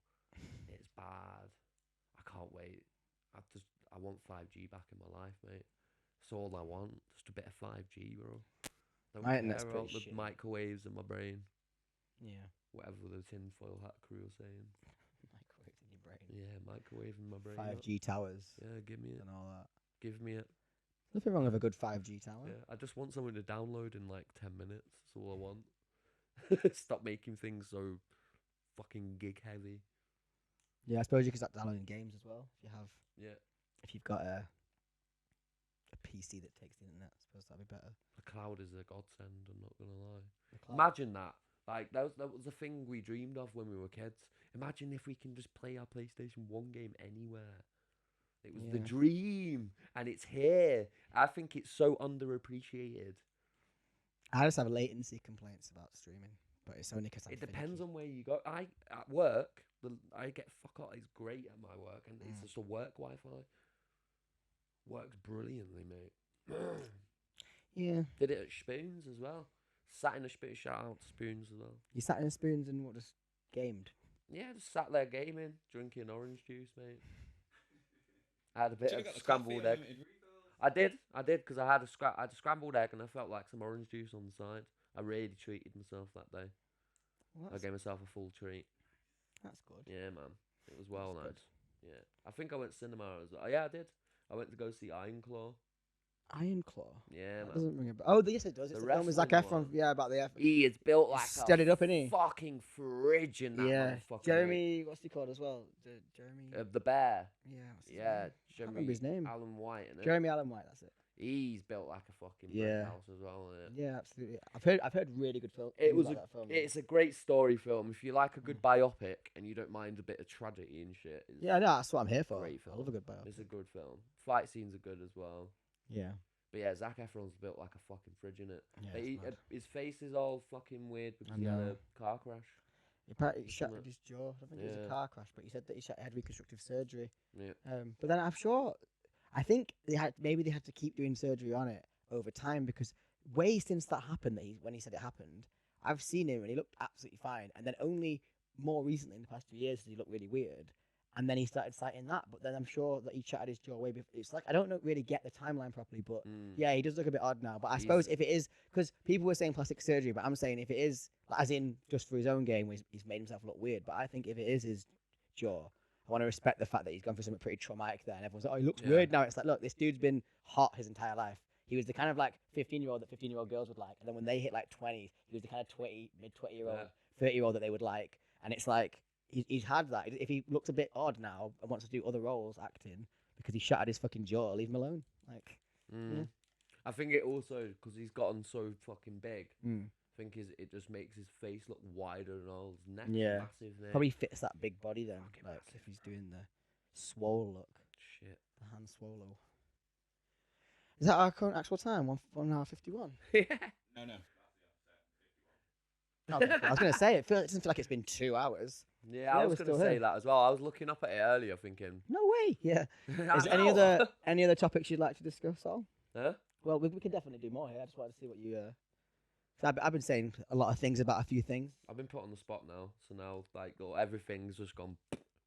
It's bad. I can't wait. I want 5G back in my life, mate. That's all I want. Just a bit of 5G, bro. Don't My internet's care about the pretty shit. microwaves in my brain. Yeah. Whatever the tinfoil hat crew are saying. Microwaves in your brain. Yeah, microwave in my brain. 5G towers Yeah, give me it. and all that. Give me it. Nothing wrong with a good 5G tower. Yeah, I just want something to download in like 10 minutes. That's all I want. Stop making things so fucking gig heavy. Yeah, I suppose you can start downloading games as well Yeah. if you've got a PC that takes the internet. I suppose that'd be better. The cloud is a godsend, I'm not going to lie. The cloud. Imagine that. Like, that was the thing we dreamed of when we were kids. Imagine if we can just play our PlayStation 1 game anywhere. It was the Yeah. dream, and it's here. I think it's so underappreciated. I just have latency complaints about streaming, but it's only because It depends on where you go. At work, I get fuck all. It's great at my work, and it's just a work Wi-Fi. Works brilliantly, mate. Yeah. Did it at Spoons as well. Sat in a Spoons. Shout out to Spoons as well. You sat in spoons and what, just gamed? Yeah, just sat there gaming, drinking orange juice, mate. I had a bit Should've of got the scrambled coffee egg. unlimited. I did, because I had a scrambled egg and I felt like some orange juice on the side. I really treated myself that day. Well, I gave myself a full treat. that's good. Yeah, man. It was well That's nice. good. Yeah. I think I went cinema as well. Yeah, I did. I went to go see Iron Claw. Iron Claw. Yeah, That man. doesn't ring a bell. Oh, yes, it does. It's The the film with Zac wrestling Efron. one. Yeah, about the Efron. He is built like Stood it up, a innit? fucking fridge in that Yeah. motherfucker. mate. Jeremy, what's he called as well? Jeremy. The bear. Yeah. What's his Yeah, name? Jeremy. remember his name. Alan White. Innit? Jeremy Allen White. That's it. He's built like a fucking Yeah. brick house as well. Innit? Yeah, absolutely. I've heard really good film. It was about that film. It's a great story film. If you like a good biopic and you don't mind a bit of tragedy and shit, it's Yeah, no, that's what I'm here for. Great I love a good biopic. It's a good film. Fight scenes are good as well. Yeah. But yeah, Zac Efron's built like a fucking fridge in it. Yeah, But it's mad. his face is all fucking weird because I he had a know. car crash. Apparently, he Something. shattered his jaw. I don't think it was Yeah. a car crash, but he said that he had reconstructive surgery. Yeah. But then I'm sure, I think they had to keep doing surgery on it over time because way since that happened, when he said it happened, I've seen him and he looked absolutely fine. And then only more recently in the past few years, he looked really weird. And then he started citing that. But then I'm sure that he shattered his jaw way before. It's like I don't really get the timeline properly, but yeah, he does look a bit odd now. But I suppose if it is, because people were saying plastic surgery, but I'm saying if it is, as in just for his own game, he's made himself look weird. But I think if it is his jaw, I want to respect the fact that he's gone through something pretty traumatic there. And everyone's like, oh, he looks weird now. It's like, look, this dude's been hot his entire life. He was the kind of like 15-year-old that 15-year-old girls would like. And then when they hit like 20s, he was the kind of mid 20-year-old, 30-year-old that they would like. and it's like he's had that. If he looks a bit odd now and wants to do other roles acting because he shattered his fucking jaw, leave him alone. Like, yeah. I think it also because he's gotten so fucking big. Mm. I think it just makes his face look wider and all his neck Yeah. massive. Mate. Probably fits that big body then. Fucking Like massive. if he's doing the swole look, Shit. the hand swallow. Is that our current actual time? 1:51. Yeah. No. No, I was gonna say it doesn't feel like it's been 2 hours. Yeah, Yeah, I we're was gonna still say here. that as well. I was looking up at it earlier, thinking. No way. Yeah. I Is there any know. other topics you'd like to discuss, Al? Huh? Well, we can definitely do more here. I just wanted to see what you. So I've been saying a lot of things about a few things. I've been put on the spot now, so now like everything's just gone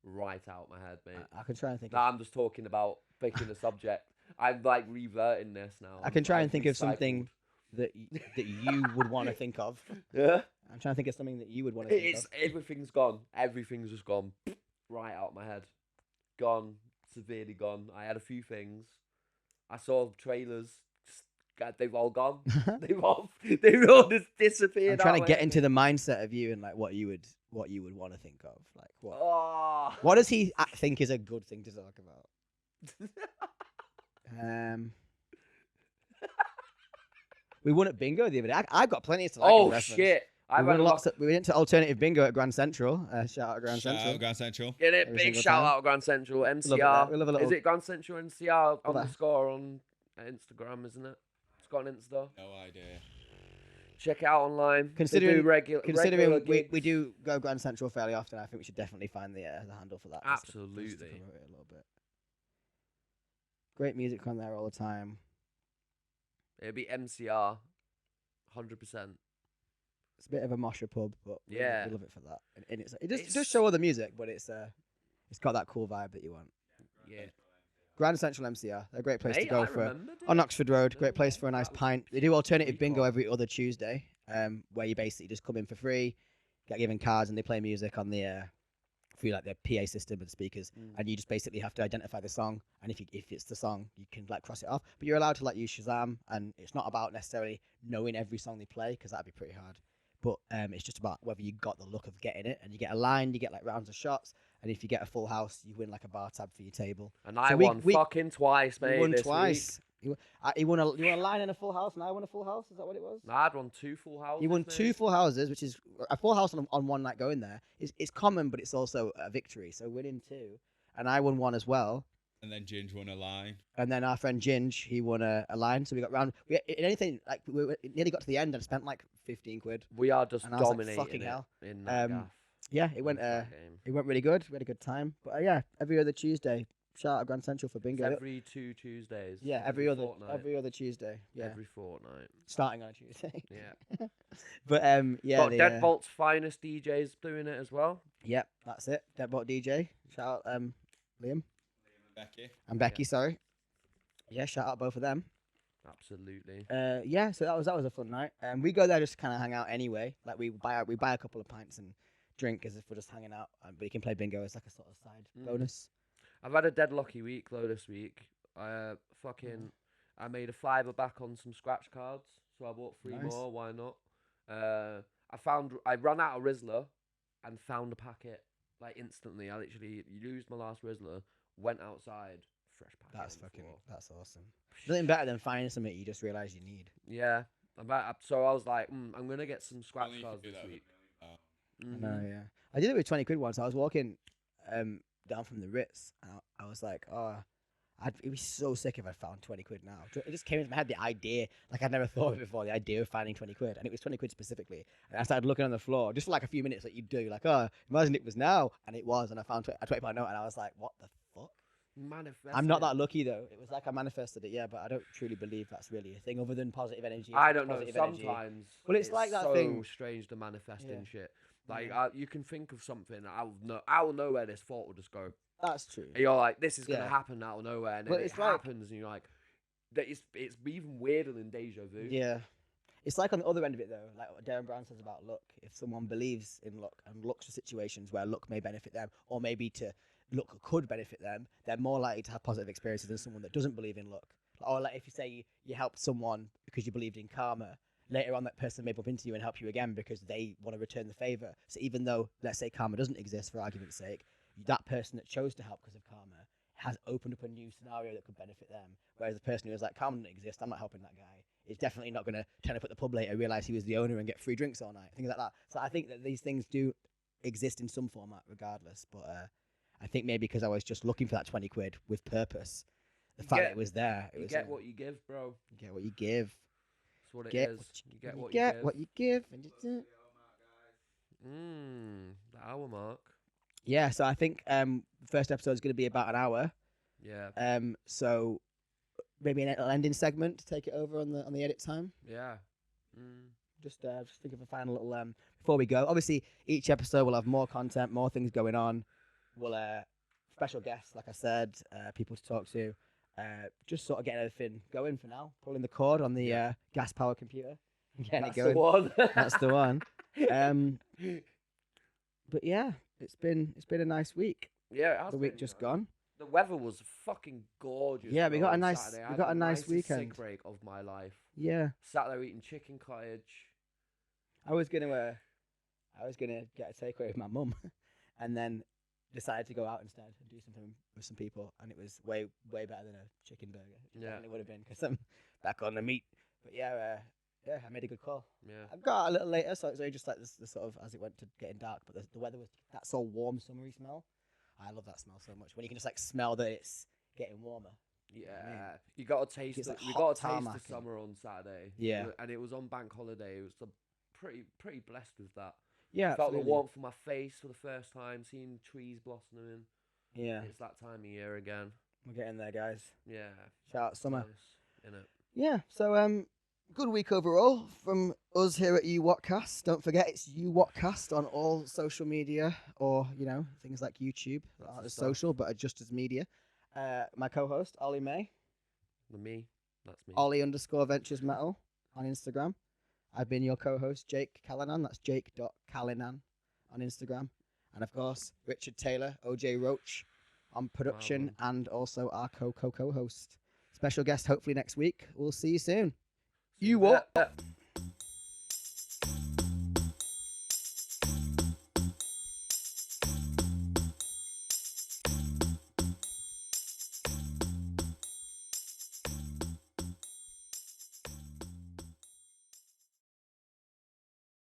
right out my head, mate. I can try and think. Now I'm just talking about picking a subject. I'm like reverting this now. I can try and I've think of something recycled. that you would want to think of. Yeah. I'm trying to think of something that you would want to think It's of. everything's gone. Everything's just gone right out my head. Gone, severely gone. I had a few things. I saw trailers. God, they've all gone. they've all just disappeared. I'm trying out to my get head. into the mindset of you and like what you would want to think of. Like what? Oh. What does he think is a good thing to talk about? We won at bingo the other day. I got plenty to like. Oh in reference. shit! We went to alternative bingo at Grand Central. Shout out Grand Shout Central. out Grand Central. Get it, Every big single shout time. out Grand Central Love it NCR. there. We love a little- Is it Grand Central NCR Love that. underscore on Instagram? Isn't it? It's got an Insta. No idea. Check it out online. Considering- they do regular we gigs. do go Grand Central fairly often, I think we should definitely find the handle for that. just to Absolutely. promote it a little bit. Great music on there all the time. It'd be MCR, 100%. It's a bit of a mosher pub, but Yeah. we love it for that. And it does It's- show all the music, but it's got that cool vibe that you want. Yeah. Grand Central MCR, they're a great place to Mate, go I for remember, dude. on Oxford Road. Great place for a nice That was pint. They do alternative week bingo off. every other Tuesday, where you basically just come in for free, get given cards, and they play music on the through like the PA system and speakers, and you just basically have to identify the song. And if it's the song, you can like cross it off. But you're allowed to like use Shazam, and it's not about necessarily knowing every song they play because that'd be pretty hard. But it's just about whether you got the look of getting it, and you get a line, you get like rounds of shots, and if you get a full house, you win like a bar tab for your table. And I So won we- fucking twice, mate. You won this twice. You won a line and a full house, and I won a full house. Is that what it was? Week. I'd won 2 full houses. You won mate. 2 full houses, which is a full house on one night going there. It's common, but it's also a victory. So winning 2, and I won 1 as well. And then Ginge won a line. And then our friend Ginge, he won a line. So we got round. In anything like it nearly got to the end and spent like 15 quid. We are just And I was like, dominating fucking it hell. in that gaff. Yeah, it went. in that game. It went really good. We had a good time. But yeah, every other Tuesday, shout out Grand Central for It's bingo. every 2 Tuesdays. Yeah, every other Tuesday. Yeah, Every fortnight. starting on a Tuesday. Yeah. But yeah, Got the, Deadbolt's finest DJs doing it as well. Yep, that's it. Deadbolt DJ. Shout out Liam Becky. and Becky. Sorry. Yeah, shout out both of them. Absolutely. Yeah, so that was a fun night. We go there just to kind of hang out anyway. Like we buy a couple of pints and drink as if we're just hanging out. But you can play bingo as like a sort of side bonus. I've had a dead lucky week though this week. I made a $5 back on some scratch cards, so I bought 3 Nice. more. Why not? I ran out of Rizzler and found a packet like instantly. I literally used my last Rizzler, went outside, fresh packet. on the floor. That's awesome. Nothing better than finding something you just realize you need. Yeah. So I was like, I'm gonna get some scratch Only you cards could do this that week. with Mhm. No, yeah. I did it with 20 quid once. I was walking down from the Ritz, and I was like, oh, it'd be so sick if I found 20 quid now. It just came into my head, the idea, like I'd never thought of it before, the idea of finding 20 quid. And it was 20 quid specifically. And I started looking on the floor, just for like a few minutes, like you do, like, oh, imagine it was now. And it was, and I found a 20 pound note, and I was like, what the fuck? I'm not that lucky, though. It was like I manifested it, yeah, but I don't truly believe that's really a thing, other than positive energy. I don't know. Positive energy. Sometimes, Well, it's like that so thing- strange to manifest Yeah. in shit. Like Yeah. you can think of something. I will know where this thought will just go. That's true. And you're like, this is gonna Yeah. happen out of nowhere, and then Well, it it's like- happens, and you're like, that it's even weirder than deja vu. Yeah. It's like on the other end of it, though, like what Darren Brown says about luck. If someone believes in luck and looks for situations where luck may benefit them, or maybe luck could benefit them, they're more likely to have positive experiences than someone that doesn't believe in luck. Or like if you say you helped someone because you believed in karma, later on that person may bump into you and help you again because they want to return the favor. So even though, let's say, karma doesn't exist for argument's sake, that person that chose to help because of karma has opened up a new scenario that could benefit them. Whereas the person who was like, karma doesn't exist, I'm not helping that guy, is definitely not going to turn up at the pub later, realize he was the owner and get free drinks all night, things like that. So I think that these things do exist in some format regardless. But I think maybe because I was just looking for that 20 quid with purpose, the fact that it was there. You get what you give, bro. You get what you give. That's what it is. You get what you give. And you the hour mark. Yeah, so I think the first episode is going to be about an hour. Yeah. So maybe an ending segment to take it over on the edit time. Yeah. Just think of a final little before we go. Obviously, each episode will have more content, more things going on. We'll special guests, like I said, people to talk to. Just sort of getting everything going for now. Pulling the cord on the gas power computer. Getting That's it going. the one. That's the one. But yeah, it's been a nice week. Yeah, it has The week been, just gone. The weather was fucking gorgeous. Yeah, we got a on nice Saturday. we I got had a the nice nicest weekend. sick break of my life. Yeah. Sat there eating chicken cottage. I was gonna get a takeaway with my mum, and then decided to go out instead and do something with some people, and it was way better than a chicken burger. Yeah, it would have been because I'm back on the meat. But yeah, I made a good call. Yeah. I got a little later, so it's only just like the sort of as it went to getting dark. But the weather was that sort of warm, summery smell. I love that smell so much. When you can just like smell that it's getting warmer. Yeah, you got to taste It's it. like We hot got to taste tarmac the summer on Saturday. Yeah. And it was on bank holiday. It was pretty blessed with that. Yeah, Felt absolutely. the warmth on my face for the first time, seeing trees blossoming. Yeah, It's that time of year again. we're getting there, guys. Yeah. Shout out summer. Nice, innit? Yeah, so good week overall from us here at Uwotcast. Don't forget, it's Uwotcast on all social media or, things like YouTube that That's aren't the as stuff. social but are just as media. My co-host, Ollie May, Me. That's me. Ollie_Ventures Metal on Instagram. I've been your co-host, Jake Callanan. That's Jake.Callanan on Instagram. And of course, Richard Taylor, OJ Roach on production and also our co-host. Special guest hopefully next week. We'll see you soon. See you Uwot. there.